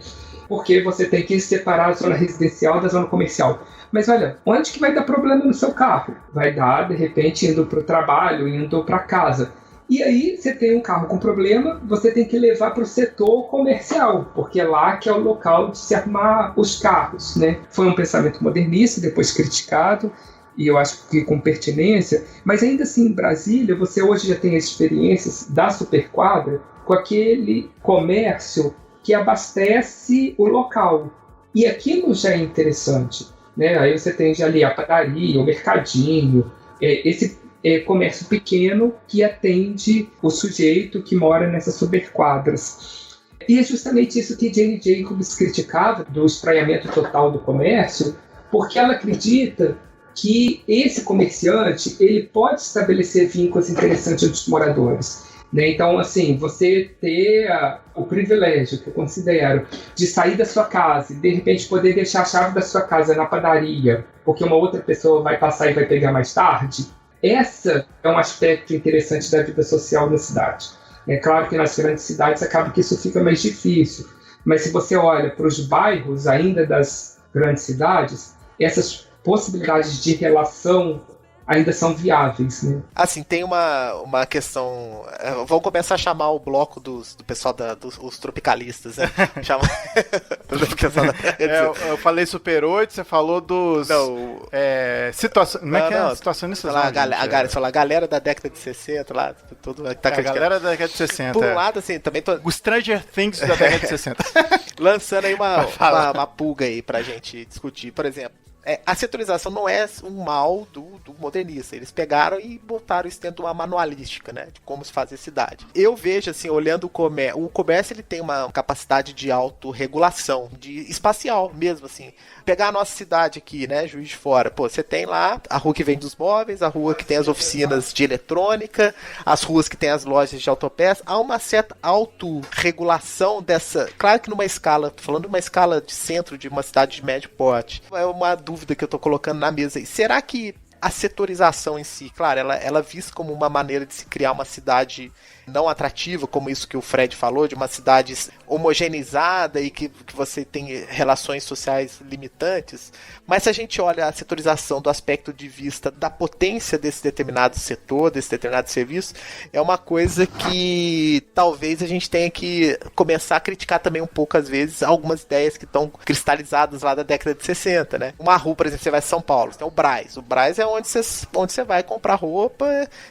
porque você tem que separar a zona residencial da zona comercial. Mas olha, onde que vai dar problema no seu carro? Vai dar, de repente, indo para o trabalho, indo para casa. E aí você tem um carro com problema, você tem que levar para o setor comercial, porque é lá que é o local de se arrumar os carros, né? Foi um pensamento modernista, depois criticado, e eu acho que com pertinência, mas ainda assim em Brasília você hoje já tem as experiências da Superquadra com aquele comércio que abastece o local. E aquilo já é interessante, né? Aí você tem já ali a padaria, o mercadinho, esse comércio pequeno que atende o sujeito que mora nessas superquadras. E é justamente isso que Jane Jacobs criticava do espraiamento total do comércio, porque ela acredita que esse comerciante ele pode estabelecer vínculos interessantes dos moradores. Né? Então, assim, você ter o privilégio, que eu considero, de sair da sua casa e, de repente, poder deixar a chave da sua casa na padaria, porque uma outra pessoa vai passar e vai pegar mais tarde, essa é um aspecto interessante da vida social da cidade. É claro que nas grandes cidades acaba que isso fica mais difícil, mas se você olha para os bairros ainda das grandes cidades, essas possibilidades de relação ainda são viáveis, né? Assim, tem uma questão... Vamos começar a chamar o bloco do pessoal dos tropicalistas, né? Eu falei Super 8, você falou dos... situações... Como é que é? Situacionistas. A galera da década de 60 lá. A galera da década de 60. Por um lado, assim, também tô... O Stranger Things da década de 60. Lançando aí uma pulga aí pra gente discutir. Por exemplo, a setorização não é um mal do modernista. Eles pegaram e botaram isso dentro de uma manualística, né? De como se fazer cidade. Eu vejo, assim, olhando o comércio, ele tem uma capacidade de autorregulação, de espacial mesmo, assim. Pegar a nossa cidade aqui, né? Juiz de Fora. Pô, você tem lá a rua que vende os móveis, a rua que tem as oficinas de eletrônica, as ruas que tem as lojas de autopeças. Há uma certa autorregulação dessa... Claro que numa escala, tô falando de uma escala de centro de uma cidade de médio porte. É uma dúvida que eu tô colocando na mesa aí. Será que a setorização em si, claro, ela é vista como uma maneira de se criar uma cidade não atrativa, como isso que o Fred falou, de uma cidade homogeneizada e que você tem relações sociais limitantes, mas se a gente olha a setorização do aspecto de vista da potência desse determinado setor, desse determinado serviço, é uma coisa que talvez a gente tenha que começar a criticar também um pouco, às vezes, algumas ideias que estão cristalizadas lá da década de 60, né? Uma rua, por exemplo, você vai em São Paulo, você tem o Brás. O Brás é onde você vai comprar roupa,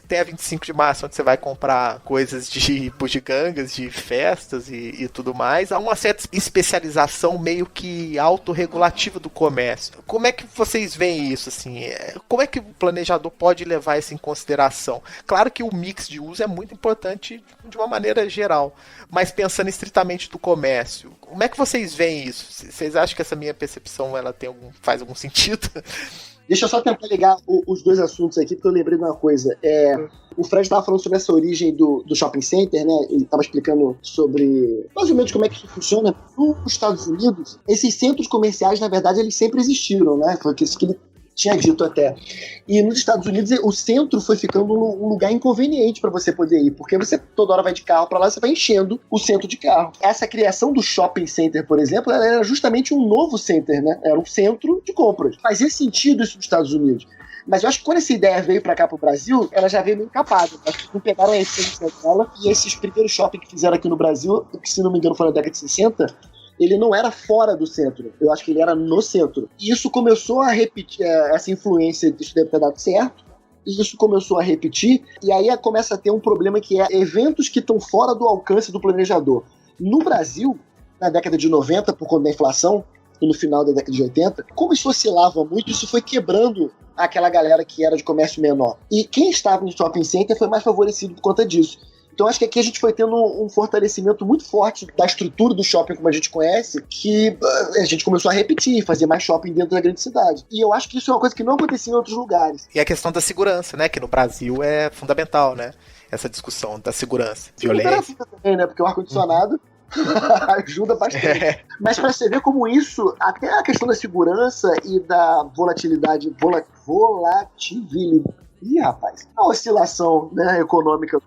tem a 25 de março, onde você vai comprar coisas de bugigangas, de festas e tudo mais. Há uma certa especialização meio que autorregulativa do comércio. Como é que vocês veem isso, assim? Como é que o planejador pode levar isso em consideração? Claro que o mix de uso é muito importante de uma maneira geral, mas pensando estritamente do comércio, como é que vocês veem isso? Vocês acham que essa minha percepção faz algum sentido? Deixa eu só tentar ligar os dois assuntos aqui, porque eu lembrei de uma coisa. O Fred estava falando sobre essa origem do shopping center, né? Ele estava explicando sobre mais ou menos como é que isso funciona. Nos Estados Unidos, esses centros comerciais, na verdade, eles sempre existiram, né? Foi isso que ele tinha dito até. E nos Estados Unidos, o centro foi ficando um lugar inconveniente para você poder ir, porque você toda hora vai de carro para lá, você vai enchendo o centro de carro. Essa criação do shopping center, por exemplo, ela era justamente um novo center, né? Era um centro de compras. Fazia sentido isso nos Estados Unidos. Mas eu acho que quando essa ideia veio pra cá pro Brasil, ela já veio meio capada. Acho que não pegaram a essência dela. E esses primeiros shopping que fizeram aqui no Brasil, que se não me engano foi na década de 60, ele não era fora do centro. Eu acho que ele era no centro. E isso começou a repetir, essa influência disso deve ter dado certo. E isso começou a repetir. E aí começa a ter um problema que é eventos que estão fora do alcance do planejador. No Brasil, na década de 90, por conta da inflação, e no final da década de 80, como isso oscilava muito, isso foi quebrando aquela galera que era de comércio menor. E quem estava no shopping center foi mais favorecido por conta disso. Então acho que aqui a gente foi tendo um fortalecimento muito forte da estrutura do shopping como a gente conhece, que a gente começou a repetir, fazer mais shopping dentro da grande cidade. E eu acho que isso é uma coisa que não acontecia em outros lugares. E a questão da segurança, né? Que no Brasil é fundamental, né? Essa discussão da segurança, violência. Também, né? Porque o ar-condicionado ajuda bastante. Mas para você ver como isso, até a questão da segurança e da volatilidade, Ih, rapaz, a oscilação, né, econômica.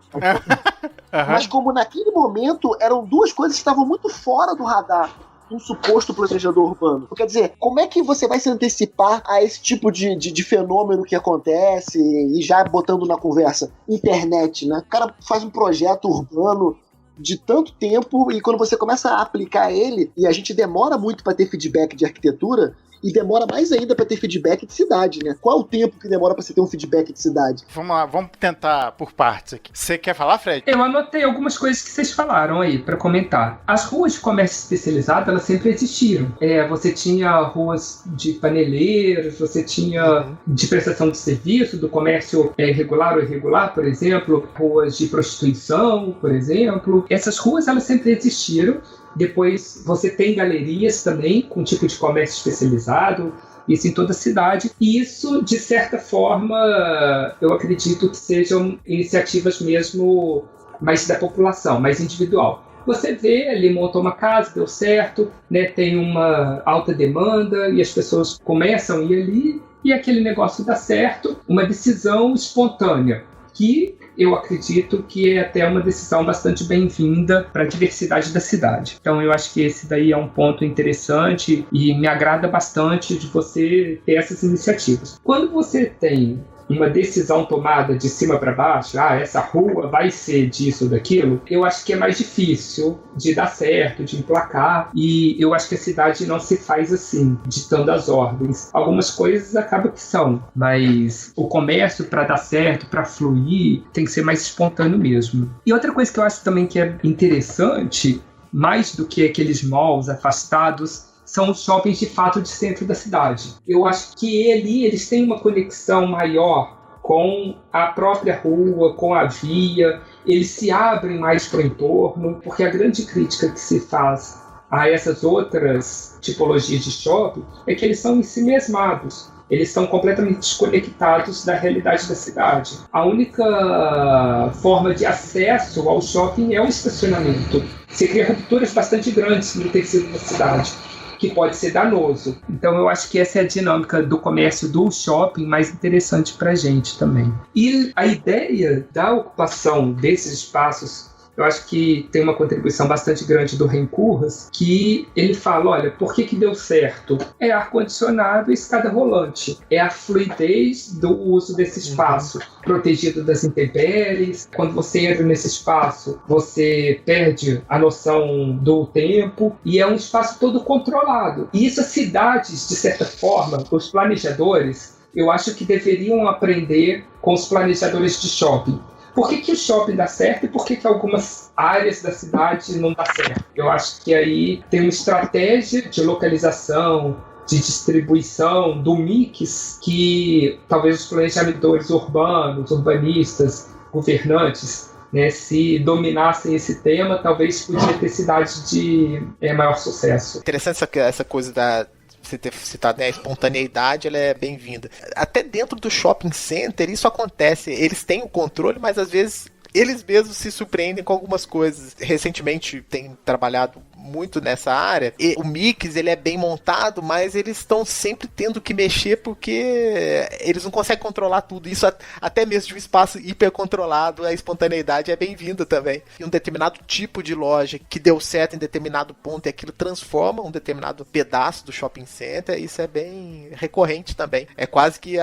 Mas como naquele momento eram duas coisas que estavam muito fora do radar um suposto planejador urbano. Quer dizer, como é que você vai se antecipar a esse tipo de fenômeno que acontece e já botando na conversa internet, né? O cara faz um projeto urbano de tanto tempo e quando você começa a aplicar ele, e a gente demora muito para ter feedback de arquitetura, e demora mais ainda para ter feedback de cidade, né? Qual é o tempo que demora para você ter um feedback de cidade? Vamos lá, vamos tentar por partes aqui. Você quer falar, Fred? Eu anotei algumas coisas que vocês falaram aí para comentar. As ruas de comércio especializado, elas sempre existiram. Você tinha ruas de paneleiros, você tinha de prestação de serviço, do comércio regular ou irregular, por exemplo, ruas de prostituição, por exemplo. Essas ruas, elas sempre existiram. Depois você tem galerias também com tipo de comércio especializado, isso em toda a cidade. E isso, de certa forma, eu acredito que sejam iniciativas mesmo mais da população, mais individual. Você vê, ali montou uma casa, deu certo, né, tem uma alta demanda e as pessoas começam a ir ali e aquele negócio dá certo, uma decisão espontânea que eu acredito que é até uma decisão bastante bem-vinda para a diversidade da cidade. Então eu acho que esse daí é um ponto interessante e me agrada bastante de você ter essas iniciativas. Quando você tem uma decisão tomada de cima para baixo, essa rua vai ser disso ou daquilo, eu acho que é mais difícil de dar certo, de emplacar, e eu acho que a cidade não se faz assim, ditando as ordens. Algumas coisas acabam que são, mas o comércio, para dar certo, para fluir, tem que ser mais espontâneo mesmo. E outra coisa que eu acho também que é interessante, mais do que aqueles malls afastados, são os shoppings de fato de centro da cidade. Eu acho que ali eles têm uma conexão maior com a própria rua, com a via, eles se abrem mais para o entorno, porque a grande crítica que se faz a essas outras tipologias de shopping é que eles são ensimesmados. Eles são completamente desconectados da realidade da cidade. A única forma de acesso ao shopping é o estacionamento. Você cria rupturas bastante grandes no tecido da cidade, que pode ser danoso. Então eu acho que essa é a dinâmica do comércio do shopping mais interessante para a gente também. E a ideia da ocupação desses espaços, eu acho que tem uma contribuição bastante grande do Ren Koolhaas, que ele fala, olha, por que deu certo? É ar-condicionado e escada rolante. É a fluidez do uso desse espaço, protegido das intempéries. Quando você entra nesse espaço, você perde a noção do tempo e é um espaço todo controlado. E isso as cidades, de certa forma, os planejadores, eu acho que deveriam aprender com os planejadores de shopping. Por que o shopping dá certo e por que algumas áreas da cidade não dá certo? Eu acho que aí tem uma estratégia de localização, de distribuição do mix que talvez os planejadores urbanos, urbanistas, governantes, né, se dominassem esse tema, talvez podia ter cidades de maior sucesso. Interessante essa coisa da... Você ter citado, né, a espontaneidade, ela é bem-vinda. Até dentro do shopping center isso acontece. Eles têm o controle, mas às vezes eles mesmos se surpreendem com algumas coisas. Recentemente tem trabalhado muito nessa área, e o mix ele é bem montado, mas eles estão sempre tendo que mexer porque eles não conseguem controlar tudo. Isso até mesmo de um espaço hipercontrolado, a espontaneidade é bem-vinda também. E um determinado tipo de loja que deu certo em determinado ponto e aquilo transforma um determinado pedaço do shopping center, isso é bem recorrente também. É quase que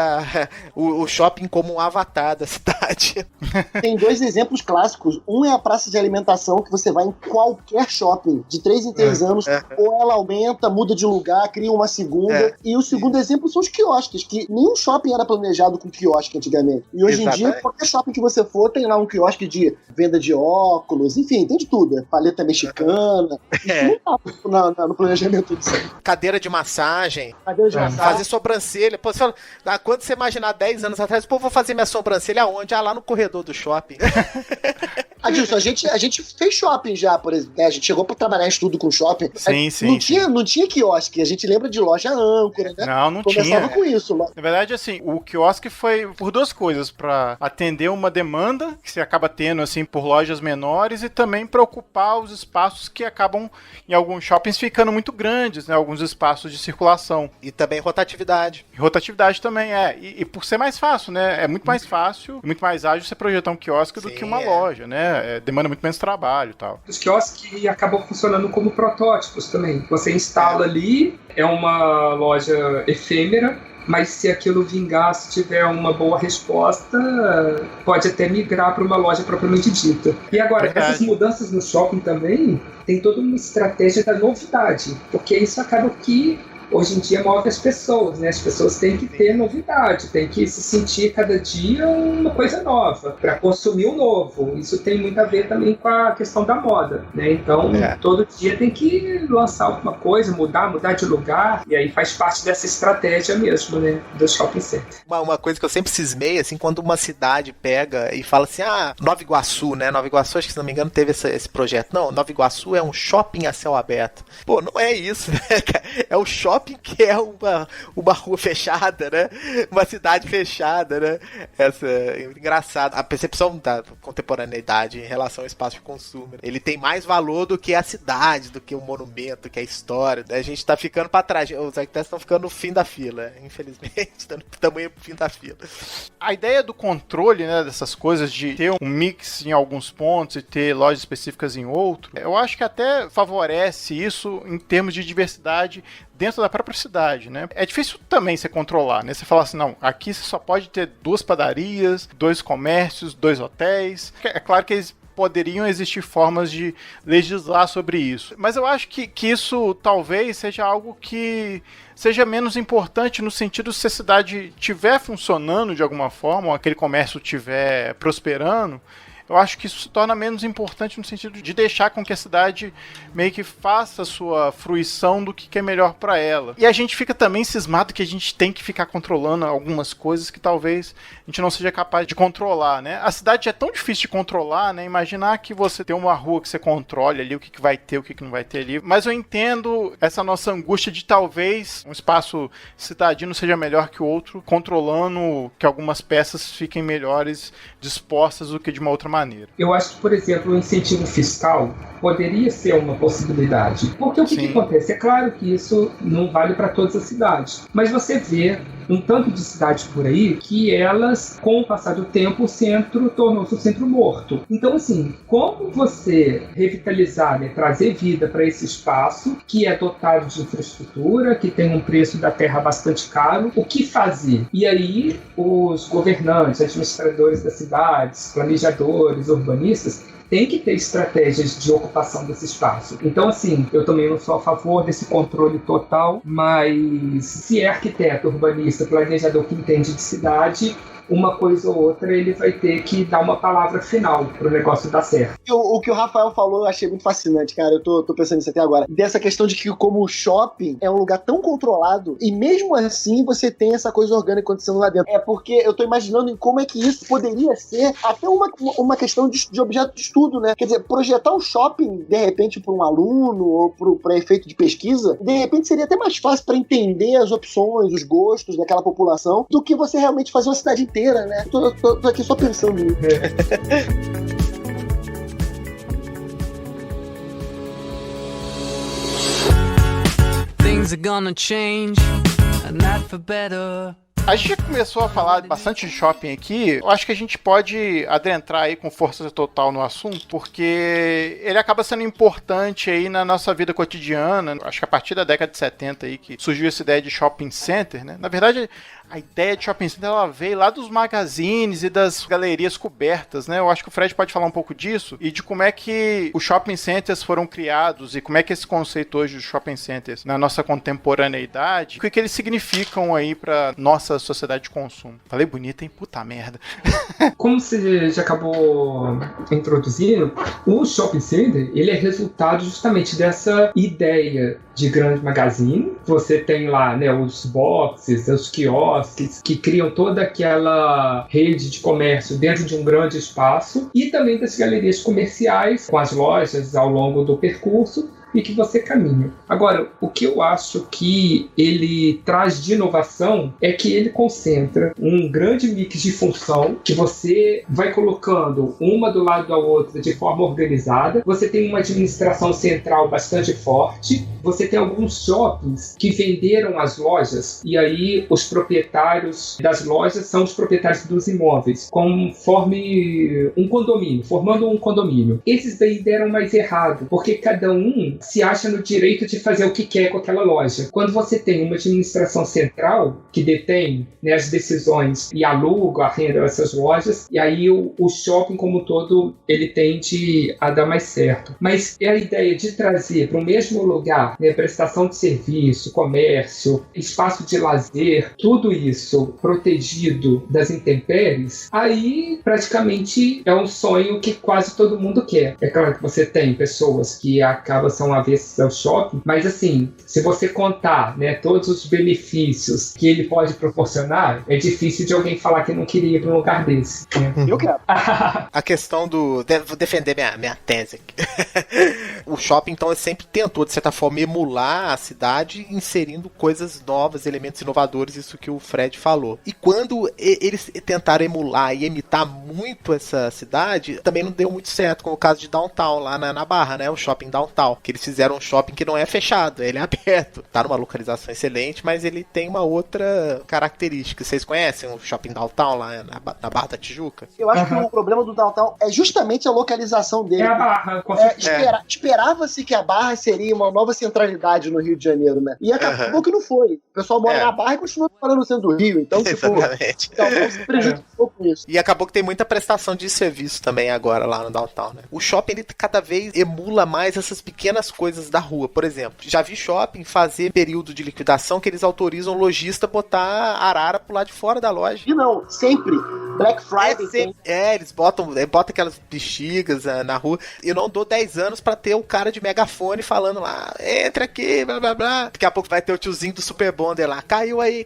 o shopping como um avatar da cidade. Tem dois exemplos clássicos. Um é a praça de alimentação, que você vai em qualquer shopping de 3 em 3 anos, ou ela aumenta, muda de lugar, cria uma segunda. E o segundo exemplo são os quiosques, que nenhum shopping era planejado com quiosque antigamente. E hoje em dia, qualquer shopping que você for, tem lá um quiosque de venda de óculos, enfim, tem de tudo. Paleta mexicana. Isso não tá no planejamento disso. Cadeira de massagem. Fazer sobrancelha. Pô, quando você imaginar 10 anos atrás, pô, vou fazer minha sobrancelha aonde? Lá no corredor do shopping. Adilson, a gente fez shopping já, por exemplo. A gente chegou pra trabalhar em estudo com shopping. Não tinha quiosque. A gente lembra de loja âncora, né? Não Começava tinha. com isso. Na verdade, assim, o quiosque foi por 2 coisas. Pra atender uma demanda que você acaba tendo, assim, por lojas menores e também para ocupar os espaços que acabam, em alguns shoppings, ficando muito grandes, né? Alguns espaços de circulação. E também rotatividade. Rotatividade também, E por ser mais fácil, né? É muito mais fácil, muito mais ágil você projetar um quiosque do que uma loja, né? Demanda muito menos trabalho e tal. Os quiosques acabam funcionando como protótipos também. Você instala ali, é uma loja efêmera, mas se aquilo vingar, se tiver uma boa resposta, pode até migrar para uma loja propriamente dita. E agora, essas mudanças no shopping também, tem toda uma estratégia da novidade, porque isso acaba que hoje em dia move as pessoas, né? As pessoas têm que ter novidade, têm que se sentir cada dia uma coisa nova, para consumir o novo. Isso tem muito a ver também com a questão da moda, né? Então, todo dia tem que lançar alguma coisa, mudar de lugar, e aí faz parte dessa estratégia mesmo, né? Do shopping center. Uma coisa que eu sempre cismei, assim, quando uma cidade pega e fala assim, Nova Iguaçu, né? Nova Iguaçu, acho que se não me engano, teve esse projeto. Não, Nova Iguaçu é um shopping a céu aberto. Pô, não é isso, né? É o shopping que é uma rua fechada, né? Uma cidade fechada, né? Engraçado. A percepção da contemporaneidade em relação ao espaço de consumo. Ele tem mais valor do que a cidade, do que o monumento, do que a história. A gente tá ficando pra trás. Os arquitetos estão ficando no fim da fila. Infelizmente, estão no tamanho pro fim da fila. A ideia do controle, né, dessas coisas, de ter um mix em alguns pontos e ter lojas específicas em outro, eu acho que até favorece isso em termos de diversidade dentro da própria cidade, né? É difícil também você controlar, né? Você fala assim, não, aqui você só pode ter 2 padarias, 2 comércios, 2 hotéis. É claro que eles poderiam existir formas de legislar sobre isso. Mas eu acho que isso talvez seja algo que seja menos importante no sentido se a cidade estiver funcionando de alguma forma, ou aquele comércio estiver prosperando. Eu acho que isso se torna menos importante no sentido de deixar com que a cidade meio que faça a sua fruição do que é melhor para ela. E a gente fica também cismado que a gente tem que ficar controlando algumas coisas que talvez a gente não seja capaz de controlar, né? A cidade é tão difícil de controlar, né? Imaginar que você tem uma rua que você controle ali, o que vai ter, o que não vai ter ali. Mas eu entendo essa nossa angústia de talvez um espaço citadino seja melhor que o outro, controlando que algumas peças fiquem melhores dispostas do que de uma outra maneira. Eu acho que, por exemplo, o incentivo fiscal poderia ser uma possibilidade. Porque o que acontece? É claro que isso não vale para todas as cidades, mas você vê um tanto de cidades por aí que elas, com o passar do tempo, o centro tornou-se um centro morto. Então, assim, como você revitalizar, né, trazer vida para esse espaço que é dotado de infraestrutura, que tem um preço da terra bastante caro, o que fazer? E aí, os governantes, administradores das cidades, planejadores, urbanistas, tem que ter estratégias de ocupação desse espaço. Então, assim, eu também não sou a favor desse controle total, mas se é arquiteto, urbanista, planejador que entende de cidade, uma coisa ou outra ele vai ter que dar uma palavra final pro negócio dar certo. O que o Rafael falou eu achei muito fascinante, cara. Eu tô pensando nisso até agora. Dessa questão de que como o shopping é um lugar tão controlado e mesmo assim você tem essa coisa orgânica acontecendo lá dentro. É porque eu tô imaginando em como é que isso poderia ser até uma questão de objeto de estudo, né? Quer dizer, projetar um shopping de repente para um aluno ou para efeito de pesquisa, de repente seria até mais fácil para entender as opções, os gostos daquela população do que você realmente fazer uma cidade inteira, né? Tô aqui só pensando nisso. Things are gonna change, and not for better. A gente já começou a falar bastante de shopping aqui. Eu acho que a gente pode adentrar aí com força total no assunto, porque ele acaba sendo importante aí na nossa vida cotidiana. Acho que a partir da década de 70 aí que surgiu essa ideia de shopping center, né? Na verdade, a ideia de shopping center ela veio lá dos magazines e das galerias cobertas, né? Eu acho que o Fred pode falar um pouco disso e de como é que os shopping centers foram criados e como é que esse conceito hoje dos shopping centers na nossa contemporaneidade, o que eles significam aí para nossa sociedade de consumo. Falei bonito, hein? Puta merda. Como você já acabou introduzindo, o shopping center ele é resultado justamente dessa ideia de grande magazine. Você tem lá, né, os boxes, os quiosques, que criam toda aquela rede de comércio dentro de um grande espaço, e também das galerias comerciais, com as lojas ao longo do percurso, e que você caminha. Agora, o que eu acho que ele traz de inovação é que ele concentra um grande mix de função que você vai colocando uma do lado da outra de forma organizada. Você tem uma administração central bastante forte. Você tem alguns shoppings que venderam as lojas e aí os proprietários das lojas são os proprietários dos imóveis, conforme um condomínio, formando um condomínio. Esses daí deram mais errado, porque cada um se acha no direito de fazer o que quer com aquela loja. Quando você tem uma administração central que detém, né, as decisões e aluga, arrenda essas lojas, e aí o shopping como um todo ele tende a dar mais certo. Mas é a ideia de trazer para o mesmo lugar, né, prestação de serviço, comércio, espaço de lazer, tudo isso protegido das intempéries, aí praticamente é um sonho que quase todo mundo quer. É claro que você tem pessoas que acabam são avessos ao shopping, mas assim, se você contar, né, todos os benefícios que ele pode proporcionar, é difícil de alguém falar que não queria ir para um lugar desse. Eu quero. A questão do... Vou defender minha tese aqui. O shopping, então, sempre tentou, de certa forma, emular a cidade, inserindo coisas novas, elementos inovadores, isso que o Fred falou. E quando eles tentaram emular e imitar muito essa cidade, também não deu muito certo, como o caso de Downtown, lá na Barra, né? O shopping Downtown, que eles fizeram um shopping que não é fechado, ele é aberto. Tá numa localização excelente, mas ele tem uma outra característica. Vocês conhecem o shopping Downtown, lá na Barra da Tijuca? Eu acho que o problema do Downtown é justamente a localização dele. É a Barra, com Esperava-se que a Barra seria uma nova centralidade no Rio de Janeiro, né? E acabou que não foi. O pessoal mora na Barra e continua morando no centro do Rio. Então, exatamente. Então se prejudicou com isso. E acabou que tem muita prestação de serviço também agora lá no Downtown, né? O shopping, ele cada vez emula mais essas pequenas coisas da rua. Por exemplo, já vi shopping fazer período de liquidação que eles autorizam o lojista botar arara pro lado de fora da loja. E não, sempre. Black Friday eles botam aquelas bexigas na rua. Eu não dou 10 anos pra ter o cara de megafone falando lá, entra aqui, blá blá blá. Daqui a pouco vai ter o tiozinho do Super Bonder lá, caiu aí,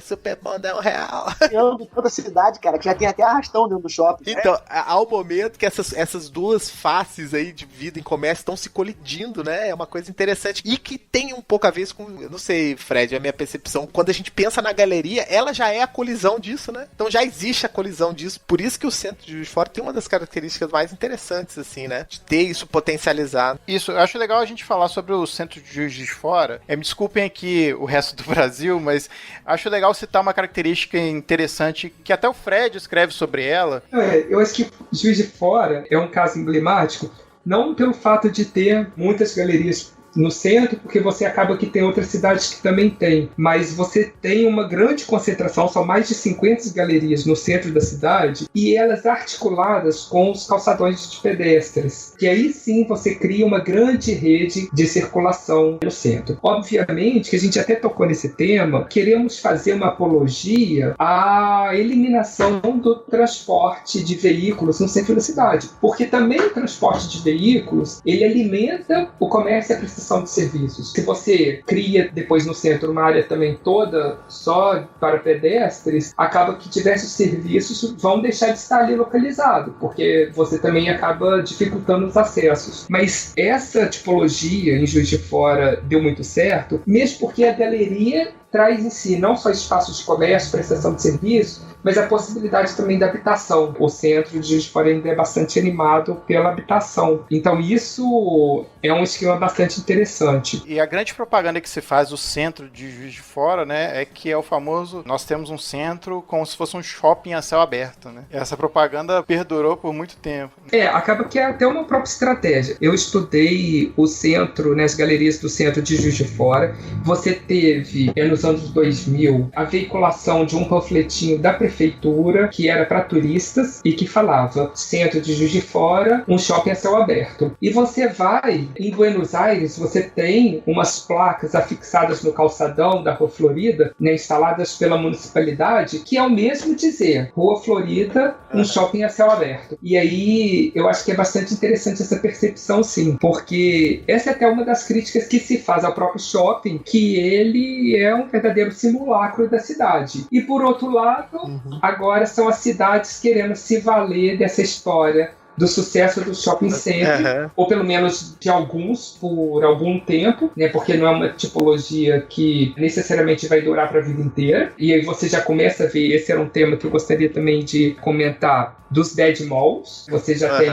Super Bonder é R$1. Eu ando toda a cidade, cara, que já tem até arrastão dentro do shopping. Então, ao momento que essas duas faces aí de vida em comércio estão se colidindo, né? É uma coisa interessante e que tem um pouco a ver com, eu não sei, Fred, a minha percepção, quando a gente pensa na galeria, ela já é a colisão disso, né? Então já existe a colisão disso, por isso que o centro de Juiz de Fora tem uma das características mais interessantes, assim, né? De ter isso potencializado. Isso, eu acho legal a gente falar sobre o centro de Juiz de Fora. Me desculpem aqui o resto do Brasil, mas acho legal citar uma característica interessante que até o Fred escreve sobre ela. Eu acho que Juiz de Fora é um caso emblemático, não pelo fato de ter muitas galerias no centro, porque você acaba que tem outras cidades que também tem, mas você tem uma grande concentração, são mais de 50 galerias no centro da cidade, e elas articuladas com os calçadões de pedestres, que aí sim você cria uma grande rede de circulação no centro. Obviamente que a gente até tocou nesse tema, queremos fazer uma apologia à eliminação do transporte de veículos no centro da cidade, porque também o transporte de veículos, ele alimenta o comércio e a prestação de serviços. Se você cria depois no centro uma área também toda só para pedestres, acaba que diversos serviços vão deixar de estar ali localizado, porque você também acaba dificultando os acessos. Mas essa tipologia em Juiz de Fora deu muito certo, mesmo porque a galeria traz em si não só espaços de comércio, prestação de serviço, mas a possibilidade também da habitação. O centro de Juiz de Fora ainda é bastante animado pela habitação. Então isso é um esquema bastante interessante. E a grande propaganda que se faz do centro de Juiz de Fora, né, é que é o famoso, nós temos um centro como se fosse um shopping a céu aberto, né? Essa propaganda perdurou por muito tempo. Acaba que é até uma própria estratégia. Eu estudei o centro, né, as galerias do centro de Juiz de Fora. Você teve, nos anos 2000, a veiculação de um panfletinho da prefeitura que era para turistas e que falava centro de Juiz de Fora, um shopping a céu aberto. E você vai em Buenos Aires, você tem umas placas afixadas no calçadão da Rua Florida, né, instaladas pela municipalidade, que é o mesmo dizer Rua Florida, um shopping a céu aberto. E aí eu acho que é bastante interessante essa percepção, sim, porque essa é até uma das críticas que se faz ao próprio shopping, que ele é um verdadeiro simulacro da cidade. E por outro lado, agora são as cidades querendo se valer dessa história do sucesso do shopping center, ou pelo menos de alguns por algum tempo, né? Porque não é uma tipologia que necessariamente vai durar para a vida inteira. E aí você já começa a ver, esse era um tema que eu gostaria também de comentar, dos dead malls. Você já tem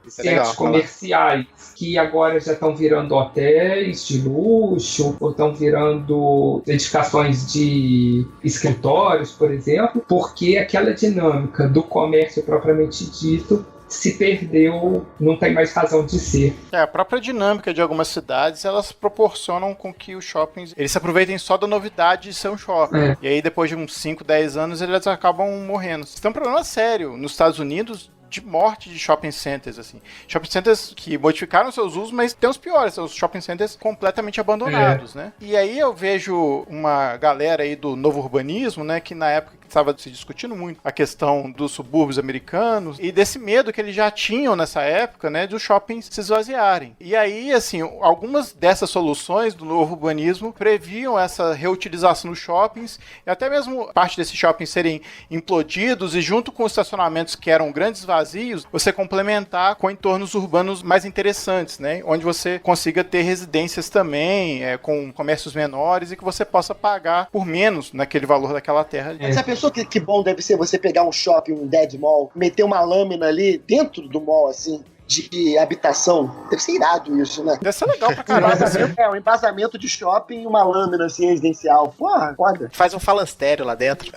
centros comerciais que agora já estão virando hotéis de luxo, ou estão virando edificações de escritórios, por exemplo, porque aquela dinâmica do comércio propriamente dito se perdeu, não tem mais razão de ser. A própria dinâmica de algumas cidades, elas proporcionam com que os shoppings, eles se aproveitem só da novidade de ser um shopping. E aí depois de uns 5, 10 anos, eles acabam morrendo. Isso tem um problema sério. Nos Estados Unidos, de morte de shopping centers, assim. Shopping centers que modificaram seus usos, mas tem os piores, os shopping centers completamente abandonados, né? E aí eu vejo uma galera aí do novo urbanismo, né, que na época estava se discutindo muito a questão dos subúrbios americanos e desse medo que eles já tinham nessa época, né, dos shoppings se esvaziarem. E aí, assim, algumas dessas soluções do novo urbanismo previam essa reutilização dos shoppings e até mesmo parte desses shoppings serem implodidos e junto com os estacionamentos que eram grandes vazios, você complementar com entornos urbanos mais interessantes, né, onde você consiga ter residências também, com comércios menores e que você possa pagar por menos naquele valor daquela terra. Você pensou que bom deve ser você pegar um shopping, um dead mall, meter uma lâmina ali dentro do mall, assim, de habitação? Deve ser irado isso, né? Deve ser legal pra caramba. Um embasamento de shopping e uma lâmina assim residencial. Porra, foda. Faz um falanstério lá dentro.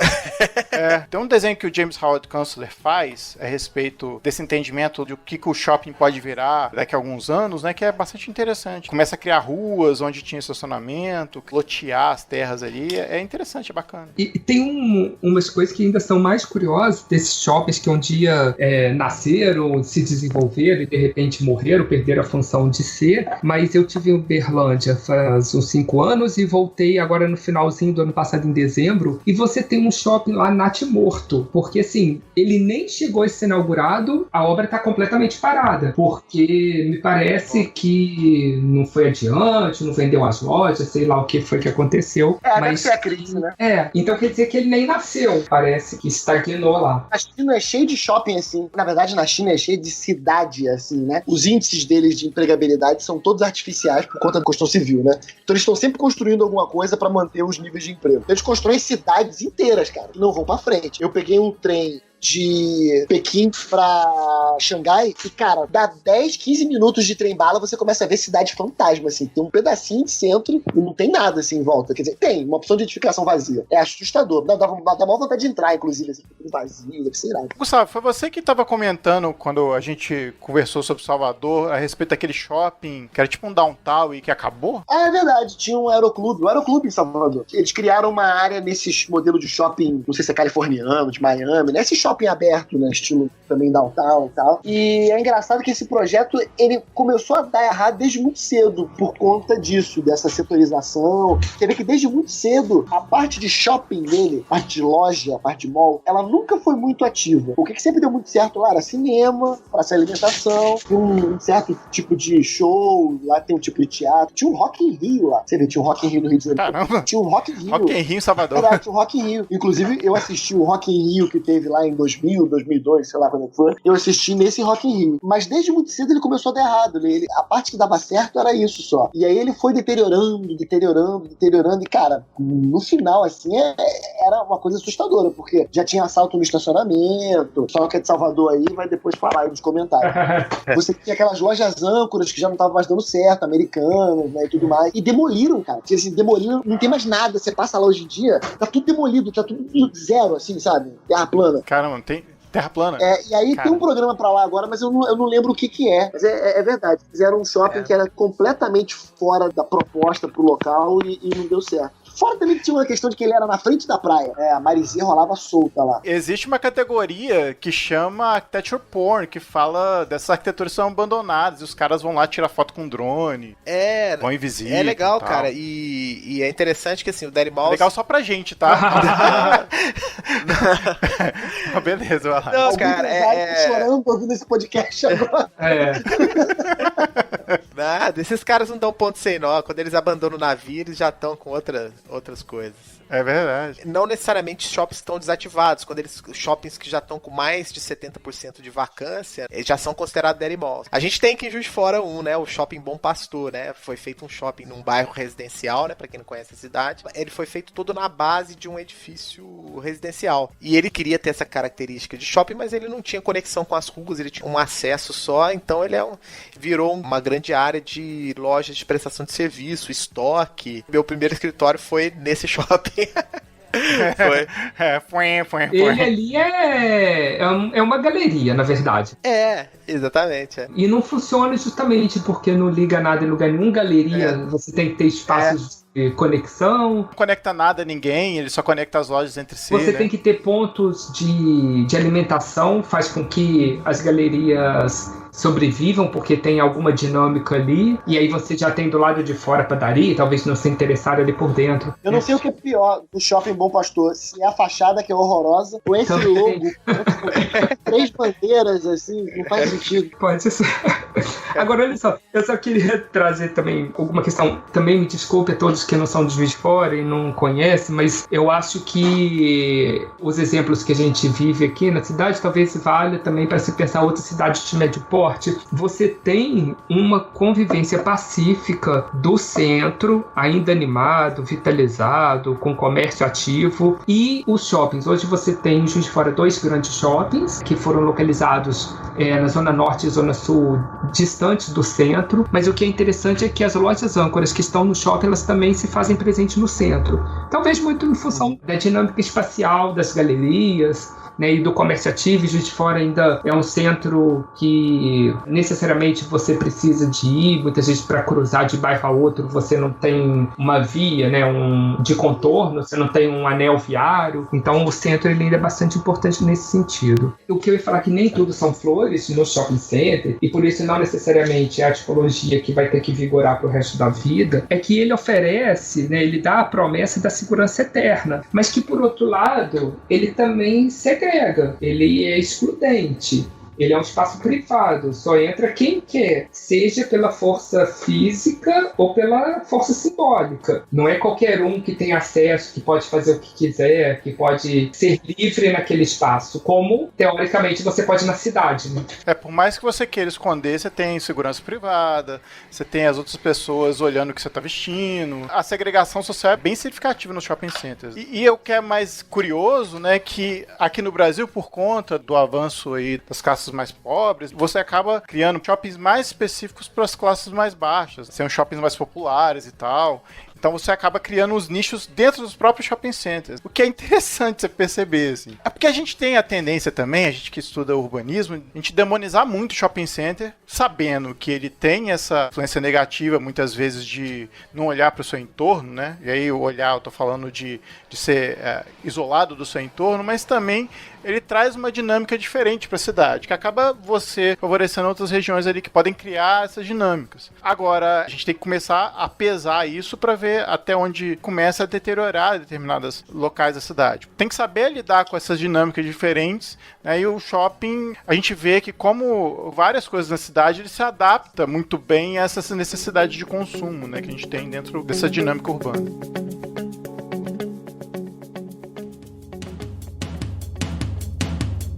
Tem um desenho que o James Howard Kunstler faz a respeito desse entendimento de o que o shopping pode virar daqui a alguns anos, né, que é bastante interessante. Começa a criar ruas onde tinha estacionamento, lotear as terras ali, é interessante, é bacana. E tem umas coisas que ainda são mais curiosas desses shoppings que um dia nasceram, se desenvolveram e de repente morreram, perderam a função de ser, mas eu tive em Uberlândia faz uns 5 anos e voltei agora no finalzinho do ano passado, em dezembro, e você tem um shopping lá natimorto, porque assim, ele nem chegou a ser inaugurado, a obra está completamente parada, porque me parece que não foi adiante, não vendeu as lojas, sei lá o que foi que aconteceu. Mas deve ser a crise, né? Então quer dizer que ele nem nasceu, parece que estagnou lá. A China é cheio de shopping, assim, na verdade na China é cheio de cidade, assim, né? Os índices deles de empregabilidade são todos artificiais por conta da construção civil, né? Então eles estão sempre construindo alguma coisa para manter os níveis de emprego. Eles constroem cidades inteiras, cara, que não vão pra frente. Eu peguei um trem de Pequim pra Xangai e, cara, dá 10, 15 minutos de trem-bala, você começa a ver cidade fantasma, assim. Tem um pedacinho de centro e não tem nada, assim, em volta. Quer dizer, tem uma opção de edificação vazia. É assustador. Dá maior vontade de entrar, inclusive, assim, vazio, deve ser irado. Gustavo, foi você que tava comentando quando a gente conversou sobre Salvador a respeito daquele shopping que era tipo um downtown e que acabou? É verdade, tinha um aeroclube, o aeroclube em Salvador. Eles criaram uma área nesses modelos de shopping, não sei se é californiano, de Miami, né? Esse shopping aberto, né? Estilo também downtown e tal. E é engraçado que esse projeto, ele começou a dar errado desde muito cedo, por conta disso, dessa setorização. Você vê que desde muito cedo, a parte de shopping dele, a parte de loja, a parte de mall, ela nunca foi muito ativa. O que sempre deu muito certo lá era cinema, praça de alimentação, um certo tipo de show, lá tem um tipo de teatro. Tinha um Rock in Rio lá. Você vê, tinha um Rock in Rio no Rio de Janeiro. Caramba! Tinha um Rock in Rio. Rock in Rio em Salvador. Tinha um Rock in Rio. Inclusive, eu assisti o Rock in Rio que teve lá em 2000, 2002, sei lá quando foi, eu assisti nesse Rock in Rio. Mas desde muito cedo ele começou a dar errado. A parte que dava certo era isso só. E aí ele foi deteriorando, e cara, no final, assim, era uma coisa assustadora, porque já tinha assalto no estacionamento, só que é de Salvador aí, vai depois falar aí nos comentários. Você tinha aquelas lojas âncoras que já não estavam mais dando certo, americanas, né, e tudo mais. E demoliram, cara. Porque assim, demoliram, não tem mais nada. Você passa lá hoje em dia, tá tudo demolido, tá tudo zero, assim, sabe? Terra plana. Caramba, não tem terra plana? E aí tem um programa pra lá agora, mas eu não lembro o que é. Mas é verdade. Fizeram um shopping que era completamente fora da proposta pro local e não deu certo. Fora também que tinha uma questão de que ele era na frente da praia. A Marizia rolava solta lá. Existe uma categoria que chama Architecture Porn, que fala dessas arquiteturas que são abandonadas, e os caras vão lá tirar foto com drone, vão invisível. É legal, cara, e é interessante que assim, o Dead Mouse... É legal só pra gente, tá? Beleza, vai lá. Não, cara, chorando ouvindo esse podcast agora. Nada, esses caras não dão ponto sem nó. Quando eles abandonam o navio, eles já estão com outras coisas. É verdade. Não necessariamente shoppings estão desativados. Quando shoppings que já estão com mais de 70% de vacância, eles já são considerados dead malls. A gente tem aqui em Juiz de Fora né? O Shopping Bom Pastor, né? Foi feito um shopping num bairro residencial, né? Pra quem não conhece a cidade. Ele foi feito todo na base de um edifício residencial. E ele queria ter essa característica de shopping, mas ele não tinha conexão com as ruas, ele tinha um acesso só, então ele virou uma grande área de lojas de prestação de serviço, estoque. Meu primeiro escritório foi nesse shopping. Foi. Ele ali é uma galeria, na verdade. Exatamente. E não funciona justamente porque não liga nada em lugar nenhum. Galeria, você tem que ter espaços de conexão. Não conecta nada a ninguém, ele só conecta as lojas entre si. Você tem que ter pontos de alimentação, faz com que as galerias sobrevivam, porque tem alguma dinâmica ali, e aí você já tem do lado de fora a padaria, talvez não se interessar ali por dentro. Eu não sei o que é pior do Shopping Bom Pastor, se é a fachada que é horrorosa, ou esse logo, 3 bandeiras, assim, não faz sentido. Pode ser. Agora, olha só, eu só queria trazer também alguma questão, também me desculpe a todos que não são de Juiz de Fora e não conhecem, mas eu acho que os exemplos que a gente vive aqui na cidade, talvez valha também para se pensar outras cidades de médio porte. Você tem uma convivência pacífica do centro, ainda animado, vitalizado, com comércio ativo, e os shoppings. Hoje você tem em Juiz de Fora 2 grandes shoppings que foram localizados na Zona Norte e Zona Sul, distantes do centro, mas o que é interessante é que as lojas âncoras que estão no shopping, elas também se fazem presente no centro. Talvez muito em função da dinâmica espacial das galerias, né, e do comércio ativo. Juiz de Fora ainda é um centro que necessariamente você precisa de ir, muitas vezes para cruzar de bairro a outro você não tem uma via, né, de contorno, você não tem um anel viário, então o centro ele ainda é bastante importante nesse sentido. O que eu ia falar que nem tudo são flores no shopping center, e por isso não necessariamente é a tipologia que vai ter que vigorar para o resto da vida, é que ele oferece, né, ele dá a promessa da segurança eterna, mas que por outro lado ele também segrega, ele é excludente. Ele é um espaço privado, só entra quem quer, seja pela força física ou pela força simbólica. Não é qualquer um que tem acesso, que pode fazer o que quiser, que pode ser livre naquele espaço, como, teoricamente, você pode na cidade, né? Por mais que você queira esconder, você tem segurança privada, você tem as outras pessoas olhando o que você está vestindo. A segregação social é bem significativa nos shopping centers. E o que é mais curioso, né, que aqui no Brasil, por conta do avanço aí das classes mais pobres, você acaba criando shoppings mais específicos para as classes mais baixas. São shoppings mais populares e tal. Então você acaba criando os nichos dentro dos próprios shopping centers. O que é interessante você perceber, assim. É porque a gente tem a tendência também, a gente que estuda urbanismo, a gente demonizar muito o shopping center, sabendo que ele tem essa influência negativa, muitas vezes, de não olhar para o seu entorno, né? E aí o olhar, eu tô falando de ser isolado do seu entorno, mas também ele traz uma dinâmica diferente para a cidade, que acaba você favorecendo outras regiões ali que podem criar essas dinâmicas. Agora, a gente tem que começar a pesar isso para ver até onde começa a deteriorar determinados locais da cidade. Tem que saber lidar com essas dinâmicas diferentes, né? E o shopping, a gente vê que como várias coisas na cidade, ele se adapta muito bem a essa necessidade de consumo, né, que a gente tem dentro dessa dinâmica urbana. Então,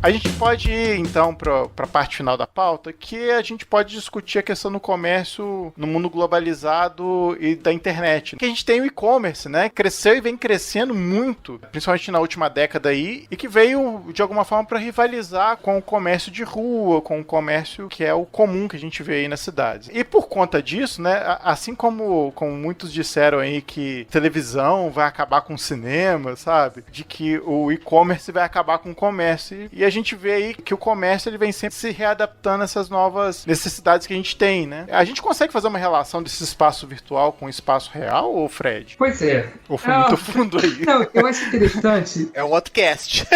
A gente pode ir, então, para a parte final da pauta, que a gente pode discutir a questão do comércio no mundo globalizado e da internet. Que a gente tem o e-commerce, né? Cresceu e vem crescendo muito, principalmente na última década aí, e que veio, de alguma forma, para rivalizar com o comércio de rua, com o comércio que é o comum que a gente vê aí nas cidades. E por conta disso, né, assim como muitos disseram aí que televisão vai acabar com o cinema, sabe? De que o e-commerce vai acabar com o comércio. E a gente vê aí que o comércio ele vem sempre se readaptando a essas novas necessidades que a gente tem, né? A gente consegue fazer uma relação desse espaço virtual com o espaço real, ou Fred? Pois é. Ou foi muito fundo aí? Não, eu acho interessante. É um outro cast.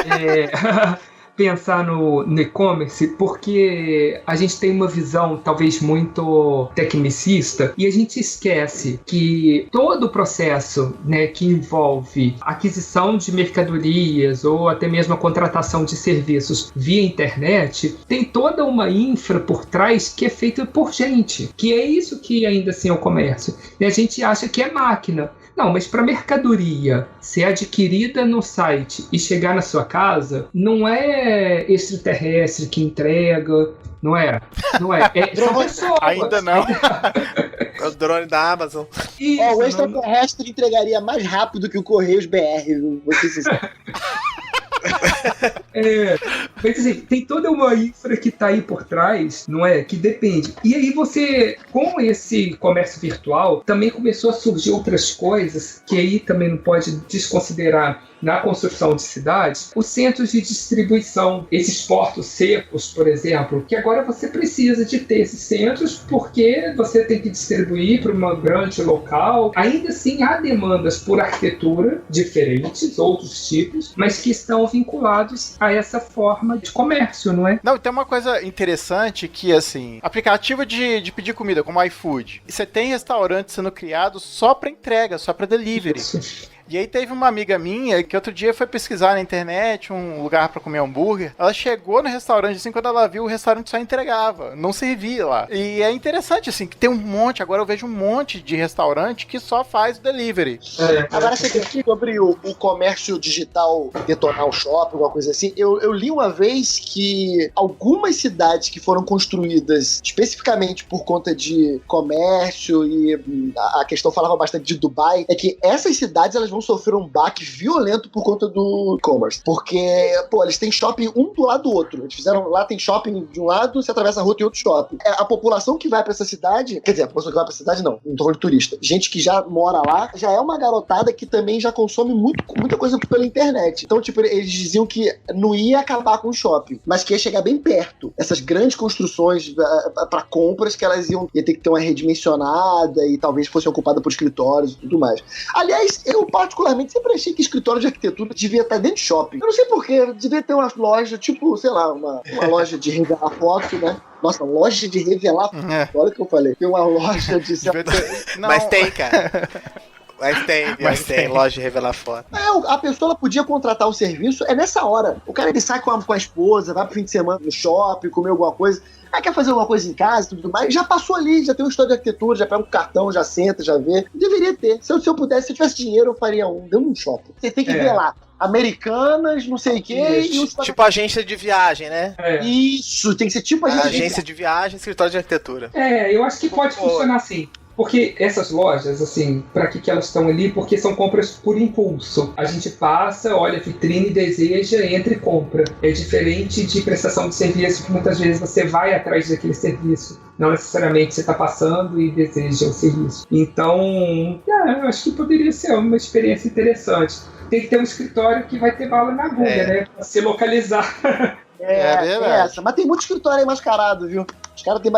Pensar no e-commerce, porque a gente tem uma visão talvez muito tecnicista e a gente esquece que todo o processo, né, que envolve aquisição de mercadorias ou até mesmo a contratação de serviços via internet, tem toda uma infra por trás que é feita por gente, que é isso que ainda assim é o comércio. E a gente acha que é máquina. Não, mas para mercadoria ser adquirida no site e chegar na sua casa, não é extraterrestre que entrega, não é? Não é. São pessoas. Ainda não. É o drone da Amazon. Isso, o extraterrestre entregaria mais rápido que o Correios BR, vou ser sincero. Mas assim, tem toda uma infra que tá aí por trás, não é? Que depende. E aí você, com esse comércio virtual, também começou a surgir outras coisas que aí também não pode desconsiderar na construção de cidades, os centros de distribuição, esses portos secos, por exemplo, que agora você precisa de ter esses centros porque você tem que distribuir para uma grande local. Ainda assim, há demandas por arquitetura diferentes, outros tipos, mas que estão vinculados a essa forma de comércio, não é? Não, tem uma coisa interessante que, assim, aplicativo de pedir comida, como iFood, você tem restaurantes sendo criados só para entrega, só para delivery. Isso. E aí teve uma amiga minha que outro dia foi pesquisar na internet um lugar pra comer hambúrguer. Ela chegou no restaurante, assim, quando ela viu, o restaurante só entregava, não servia lá. E é interessante, assim, que tem um monte, agora eu vejo um monte de restaurante que só faz delivery. Agora você tem que sobre o comércio digital detonar o shopping, alguma coisa assim. Eu li uma vez que algumas cidades que foram construídas especificamente por conta de comércio e a questão falava bastante de Dubai, é que essas cidades elas vão sofrer um baque violento por conta do e-commerce. Porque, eles têm shopping um do lado do outro. Eles fizeram, lá tem shopping de um lado, você atravessa a rua e outro shopping. A população que vai pra essa cidade, quer dizer, a população que vai pra essa cidade não tô falando de turista. Gente que já mora lá, já é uma garotada que também já consome muita coisa pela internet. Então, tipo, eles diziam que não ia acabar com o shopping, mas que ia chegar bem perto. Essas grandes construções pra compras que elas ia ter que ter uma redimensionada e talvez fosse ocupada por escritórios e tudo mais. Aliás, eu particularmente sempre achei que escritório de arquitetura devia estar dentro de shopping. Eu não sei porquê, devia ter uma loja, tipo, sei lá, uma loja de revelar foto, né? Nossa, loja de revelar foto. Olha o que eu falei. Tem uma loja de... Mas tem, cara. Mas tem loja de revelar foto. A pessoa podia contratar o serviço, nessa hora. O cara ele sai com a esposa, vai pro fim de semana no shopping, comer alguma coisa. Quer fazer alguma coisa em casa e tudo mais, já passou ali, já tem um estudo de arquitetura, já pega um cartão, já senta, já vê. Deveria ter. Se eu pudesse, se eu tivesse dinheiro, eu faria dentro de um shopping. Você tem que ver lá. Americanas, não sei o quê. E os... Tipo agência de viagem, né? Isso, tem que ser tipo agência de viagem, escritório de arquitetura. Eu acho que pode funcionar assim. Porque essas lojas, assim, para que elas estão ali? Porque são compras por impulso. A gente passa, olha a vitrine, deseja, entra e compra. É diferente de prestação de serviço, que muitas vezes você vai atrás daquele serviço. Não necessariamente você está passando e deseja o serviço. Então, eu acho que poderia ser uma experiência interessante. Tem que ter um escritório que vai ter bala na agulha, né? Para se localizar. Essa. Mas tem muito escritório aí mascarado, viu? Os caras têm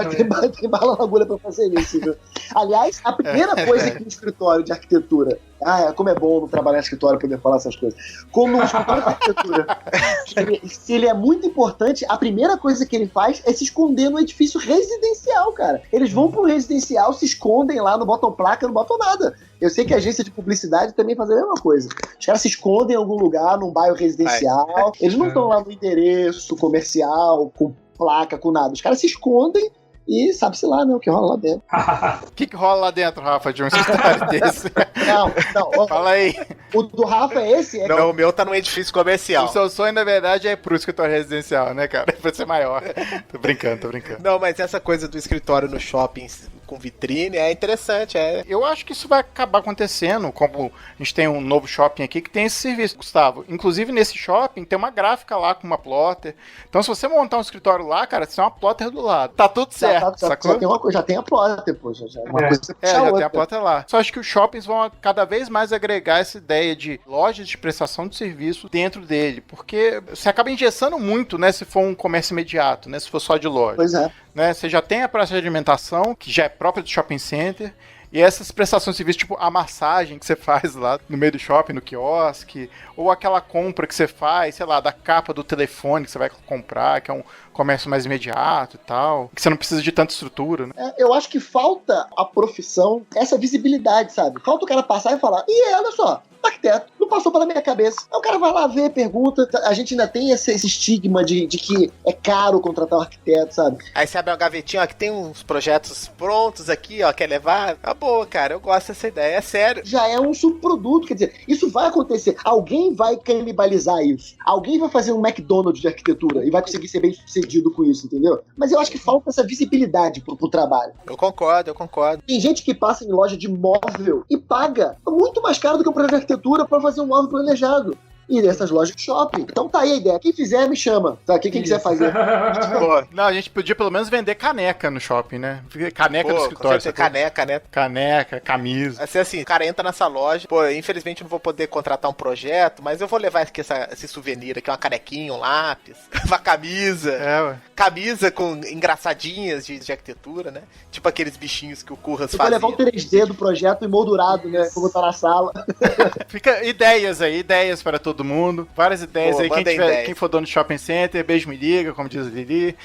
bala na agulha pra fazer isso, viu? Aliás, a primeira coisa que um escritório de arquitetura... como é bom não trabalhar em escritório poder falar essas coisas. Como um escritório de arquitetura, se ele é muito importante, a primeira coisa que ele faz é se esconder no edifício residencial, cara. Eles vão pro residencial, se escondem lá, não botam placa, não botam nada. Eu sei que a agência de publicidade também faz a mesma coisa. Os caras se escondem em algum lugar, num bairro residencial. Eles não estão lá no endereço comercial, com placa, com nada. Os caras se escondem E sabe-se lá, né, o que rola lá dentro. O que rola lá dentro, Rafa, de um escritório desse? Não. Fala aí. O do Rafa é esse? Não, o meu tá num edifício comercial. O seu sonho, na verdade, é pro escritório residencial, né, cara? Pra ser maior. Tô brincando. Não, mas essa coisa do escritório no shopping com vitrine é interessante, Eu acho que isso vai acabar acontecendo, como a gente tem um novo shopping aqui que tem esse serviço, Gustavo. Inclusive, nesse shopping tem uma gráfica lá com uma plotter. Então, se você montar um escritório lá, cara, você tem uma plotter do lado. Tá tudo certo, sacou? Já tem a plotter, pô. Já é uma coisa que já tem a plotter lá. Só acho que os shoppings vão cada vez mais agregar essa ideia de lojas de prestação de serviço dentro dele, porque você acaba engessando muito, né, se for um comércio imediato, né, se for só de loja. Pois é. Né, você já tem a praça de alimentação, que já é própria do shopping center, e essas prestações de serviço, tipo a massagem que você faz lá no meio do shopping, no quiosque, ou aquela compra que você faz, sei lá, da capa do telefone que você vai comprar, que é um comércio mais imediato e tal, que você não precisa de tanta estrutura, né? Eu acho que falta a profissão, essa visibilidade, sabe? Falta o cara passar e falar, olha só, arquiteto, não passou pela minha cabeça. Aí o cara vai lá ver, pergunta. A gente ainda tem esse estigma de que é caro contratar um arquiteto, sabe? Aí você abre uma gavetinha, ó, que tem uns projetos prontos aqui, ó, quer levar? Tá boa, cara, eu gosto dessa ideia, é sério. Já é um subproduto, quer dizer, isso vai acontecer. Alguém vai canibalizar isso. Alguém vai fazer um McDonald's de arquitetura e vai conseguir ser bem sucedido com isso, entendeu? Mas eu acho que falta essa visibilidade pro trabalho. Eu concordo. Tem gente que passa em loja de móvel e paga muito mais caro do que um projeto de arquitetura para fazer um móvel planejado. E nessas lojas de shopping. Então tá aí a ideia. Quem fizer, me chama. Tá? Quem quiser fazer. Pô, não, a gente podia pelo menos vender caneca no shopping, né? Caneca do escritório. Caneca, camisa. Assim, o cara entra nessa loja. Pô, infelizmente eu não vou poder contratar um projeto, mas eu vou levar aqui esse souvenir aqui, uma canequinha, um lápis, uma camisa. Ué. Camisa com engraçadinhas de arquitetura, né? Tipo aqueles bichinhos que o Curras fazia. Vai levar o 3D do projeto emoldurado, né? Como tá na sala. Fica ideias para todo mundo. Várias ideias. Pô, aí. Quem for dono de shopping center, beijo, me liga, como diz o Lili.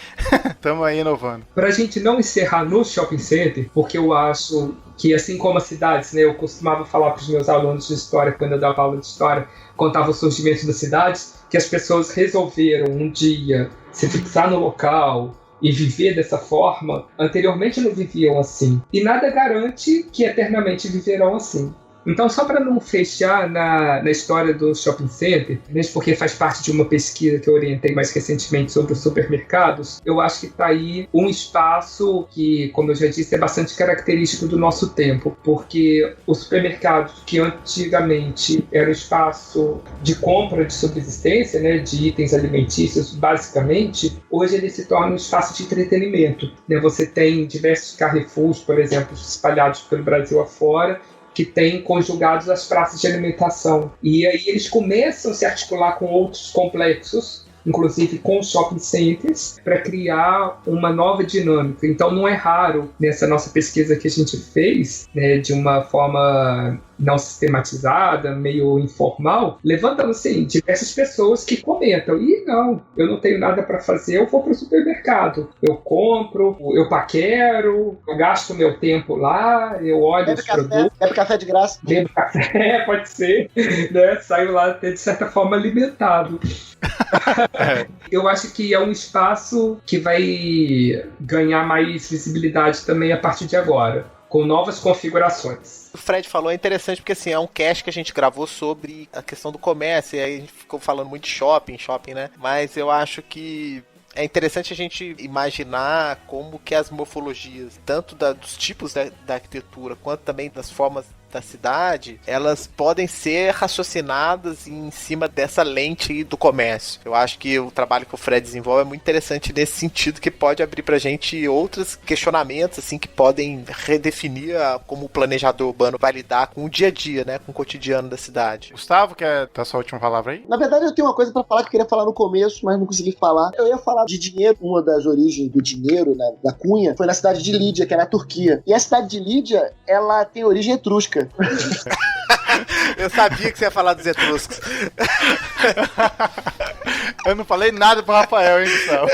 Tamo aí inovando. Pra gente não encerrar no shopping center, porque eu acho que, assim como as cidades, né? Eu costumava falar pros meus alunos de história, quando eu dava aula de história, contava o surgimento das cidades, que as pessoas resolveram um dia se fixar no local e viver dessa forma. Anteriormente não viviam assim. E nada garante que eternamente viverão assim. Então, só para não fechar na história do shopping center, mesmo porque faz parte de uma pesquisa que eu orientei mais recentemente sobre os supermercados, eu acho que está aí um espaço que, como eu já disse, é bastante característico do nosso tempo, porque os supermercados que antigamente era o espaço de compra de subsistência, né, de itens alimentícios, basicamente, hoje ele se torna um espaço de entretenimento. Né? Você tem diversos Carrefours, por exemplo, espalhados pelo Brasil afora, que têm conjugados as praças de alimentação. E aí eles começam a se articular com outros complexos, inclusive com shopping centers, para criar uma nova dinâmica. Então não é raro, nessa nossa pesquisa que a gente fez, né, de uma forma não sistematizada, meio informal, levantando-se diversas pessoas que comentam, não, eu não tenho nada para fazer, eu vou para o supermercado, eu compro, eu paquero, eu gasto meu tempo lá, eu olho os produtos. Bebe café de graça. Bebo café, pode ser, né? Saio lá até de certa forma alimentado. Eu acho que é um espaço que vai ganhar mais visibilidade também a partir de agora, com novas configurações. O Fred falou, é interessante porque assim, é um cast que a gente gravou sobre a questão do comércio, e aí a gente ficou falando muito de shopping, né? Mas eu acho que é interessante a gente imaginar como que as morfologias, tanto dos tipos da arquitetura, quanto também das formas da cidade, elas podem ser raciocinadas em cima dessa lente do comércio. Eu acho que o trabalho que o Fred desenvolve é muito interessante nesse sentido, que pode abrir pra gente outros questionamentos, assim, que podem redefinir como o planejador urbano vai lidar com o dia a dia, né, com o cotidiano da cidade. Gustavo, quer dar sua última palavra aí? Na verdade, eu tenho uma coisa pra falar que eu queria falar no começo, mas não consegui falar. Eu ia falar de dinheiro. Uma das origens do dinheiro, né, da cunha, foi na cidade de Lídia, que é na Turquia. E a cidade de Lídia, ela tem origem etrusca. Eu sabia que você ia falar dos etruscos. Eu não falei nada pro Rafael, hein, Gustavo?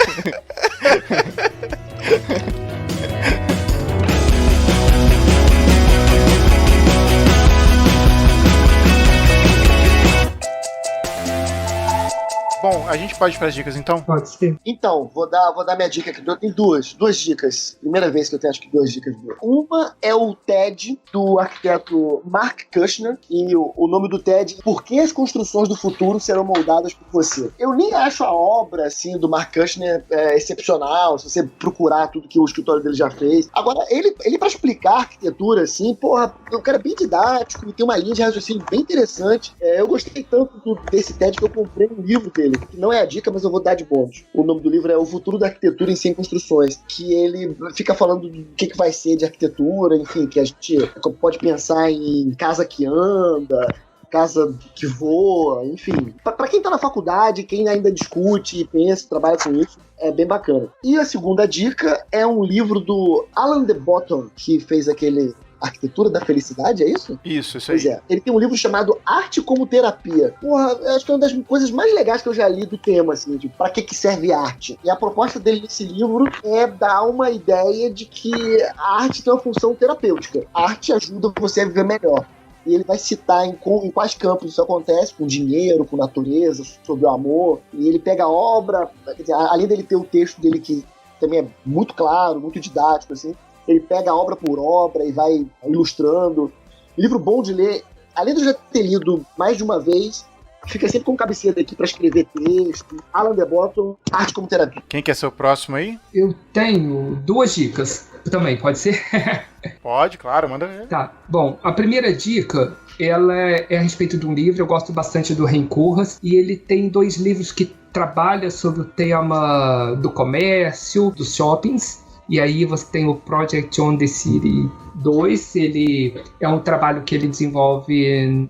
Bom, a gente? Pode ir para as dicas, então? Pode ser. Então, vou dar minha dica aqui. Tem duas dicas. Primeira vez que eu tenho, acho que 2 dicas. Uma é o TED do arquiteto Mark Kushner, e o nome do TED é Por que as construções do futuro serão moldadas por você? Eu nem acho a obra, assim, do Mark Kushner excepcional, se você procurar tudo que o escritório dele já fez. Agora, ele para explicar arquitetura, assim, porra, é um cara bem didático e tem uma linha de raciocínio bem interessante. Eu gostei tanto desse TED que eu comprei um livro dele, que não é a dica, mas eu vou dar de bônus. O nome do livro é O Futuro da Arquitetura em 100 Construções, que ele fica falando do que vai ser de arquitetura, enfim, que a gente pode pensar em casa que anda, casa que voa, enfim. Pra quem tá na faculdade, quem ainda discute, pensa, trabalha com isso, é bem bacana. E a segunda dica é um livro do Alain de Botton, que fez aquele Arquitetura da Felicidade, é isso? Isso aí. Pois é. Ele tem um livro chamado Arte como Terapia. Porra, eu acho que é uma das coisas mais legais que eu já li do tema, assim, de pra que serve arte. E a proposta dele nesse livro é dar uma ideia de que a arte tem uma função terapêutica. A arte ajuda você a viver melhor. E ele vai citar em quais campos isso acontece, com dinheiro, com natureza, sobre o amor. E ele pega a obra, quer dizer, além dele ter o texto dele que também é muito claro, muito didático, assim, ele pega a obra por obra e vai ilustrando. Livro bom de ler. Além de eu já ter lido mais de uma vez, fica sempre com cabeceira aqui para escrever texto. Alain de Botton, Arte como Terapia. Quem quer ser o próximo aí? Eu tenho 2 dicas também, pode ser? Pode, claro, manda ver. Tá, bom, a primeira dica, ela é a respeito de um livro, eu gosto bastante do Ren Koolhaas, e ele tem 2 livros que trabalham sobre o tema do comércio, dos shoppings. E aí você tem o Project on the City 2, ele é um trabalho que ele desenvolve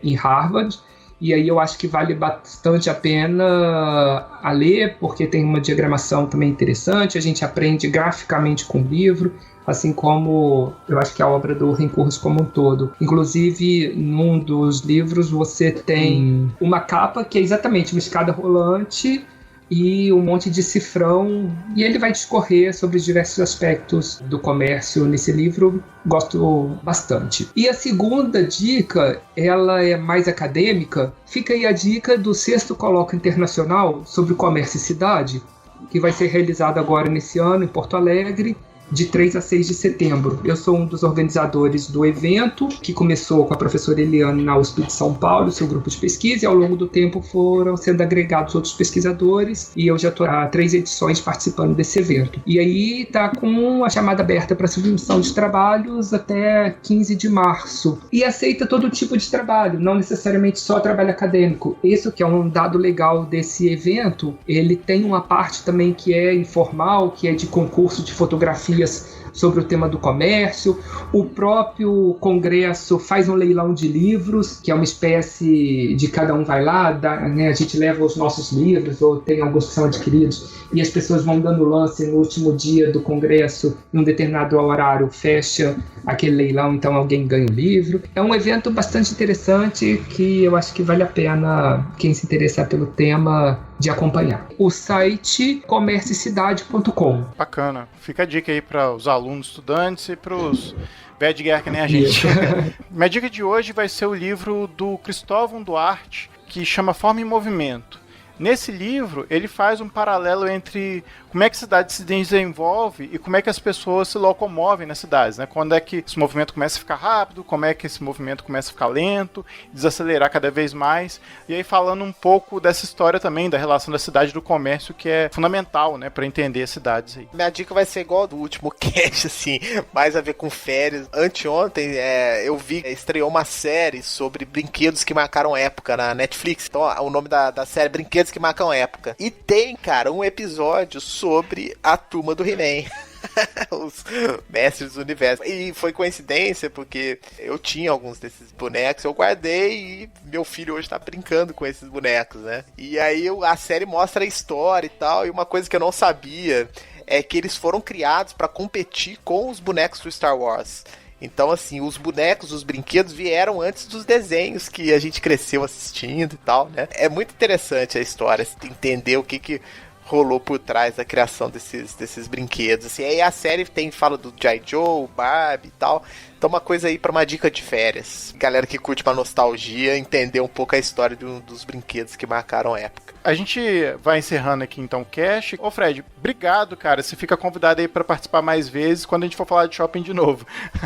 em Harvard, e aí eu acho que vale bastante a pena a ler, porque tem uma diagramação também interessante, a gente aprende graficamente com o livro, assim como eu acho que a obra do Ren Koolhaas como um todo. Inclusive, num dos livros você tem uma capa que é exatamente uma escada rolante e um monte de cifrão, e ele vai discorrer sobre os diversos aspectos do comércio nesse livro. Gosto bastante. E a segunda dica, ela é mais acadêmica. Fica aí a dica do 6º Colóquio Internacional sobre Comércio e Cidade, que vai ser realizado agora nesse ano em Porto Alegre, de 3 a 6 de setembro. Eu sou um dos organizadores do evento, que começou com a professora Eliane na USP de São Paulo, seu grupo de pesquisa, e ao longo do tempo foram sendo agregados outros pesquisadores, e eu já estou há 3 edições participando desse evento. E aí está com a chamada aberta para submissão de trabalhos até 15 de março. E aceita todo tipo de trabalho, não necessariamente só trabalho acadêmico. Isso que é um dado legal desse evento, ele tem uma parte também que é informal, que é de concurso de fotografia sobre o tema do comércio. O próprio congresso faz um leilão de livros, que é uma espécie de cada um vai lá, né, a gente leva os nossos livros, ou tem alguns que são adquiridos, e as pessoas vão dando lance no último dia do congresso, num determinado horário, fecha aquele leilão, então alguém ganha o livro. É um evento bastante interessante que eu acho que vale a pena quem se interessar pelo tema de acompanhar. O site comerciocidade.com. Bacana. Fica a dica aí para os alunos, estudantes e para os velhos de guerra que nem a gente. Minha dica de hoje vai ser o livro do Cristóvão Duarte, que chama Forma em Movimento. Nesse livro, ele faz um paralelo entre como é que a cidade se desenvolve e como é que as pessoas se locomovem nas cidades, né? Quando é que esse movimento começa a ficar rápido, como é que esse movimento começa a ficar lento, desacelerar cada vez mais. E aí falando um pouco dessa história também, da relação da cidade e do comércio, que é fundamental, né, para entender as cidades aí. Minha dica vai ser igual do último cast, assim, mais a ver com férias. Anteontem, eu vi, estreou uma série sobre brinquedos que marcaram época na Netflix. Então, o nome da série é Brinquedos que Marcam Época. E tem, cara, um episódio sobre a turma do He-Man. Os mestres do universo. E foi coincidência, porque eu tinha alguns desses bonecos, eu guardei e meu filho hoje tá brincando com esses bonecos, né? E aí a série mostra a história e tal, e uma coisa que eu não sabia é que eles foram criados para competir com os bonecos do Star Wars. Então, assim, os bonecos, os brinquedos vieram antes dos desenhos que a gente cresceu assistindo e tal, né? É muito interessante a história, entender o que rolou por trás da criação desses brinquedos. Assim, aí a série fala do G.I. Joe, Barbie e tal. Então uma coisa aí pra uma dica de férias. Galera que curte uma nostalgia, entender um pouco a história dos brinquedos que marcaram a época. A gente vai encerrando aqui então o cast. Ô Fred, obrigado, cara. Você fica convidado aí pra participar mais vezes quando a gente for falar de shopping de novo.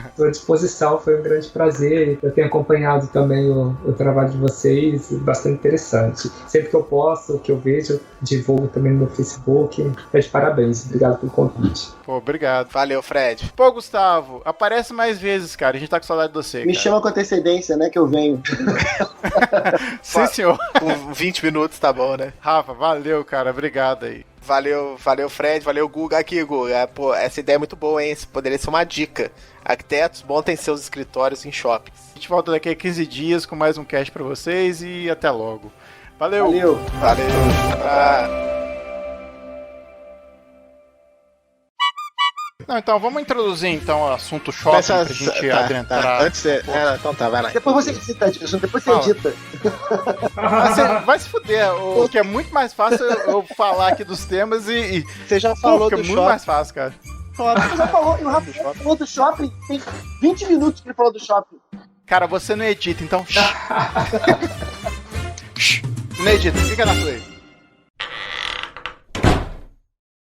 Estou à disposição, foi um grande prazer. Eu tenho acompanhado também o trabalho de vocês, bastante interessante. Sempre que eu posso, que eu vejo, divulgo também no meu Facebook. De parabéns, obrigado pelo convite. Pô, obrigado. Valeu, Fred. Pô, Gustavo, aparece mais vezes, cara. A gente tá com saudade de você, Me cara. chama com antecedência, né, que eu venho. Sim, senhor. Com 20 minutos tá bom, né? Rafa, valeu, cara. Obrigado aí. Valeu, Fred, valeu, Guga. Aqui, Guga, pô, essa ideia é muito boa, hein? Isso poderia ser uma dica. Arquitetos, montem seus escritórios em shoppings. A gente volta daqui a 15 dias com mais um cast pra vocês e até logo. Valeu! Valeu. Valeu. Não, então vamos introduzir então o assunto shopping pra gente adentrar. Antes você... então tá, vai lá. Depois você edita, Edson, depois você Fala. edita. Vai se fuder, o que é muito mais fácil eu falar aqui dos temas e Você já pô, falou fica do muito shopping. mais fácil, cara. Você já falou, e o Rafael falou do shopping, tem 20 minutos que ele falou do shopping. Cara, você não edita, então. Não edita, fica na sua aí.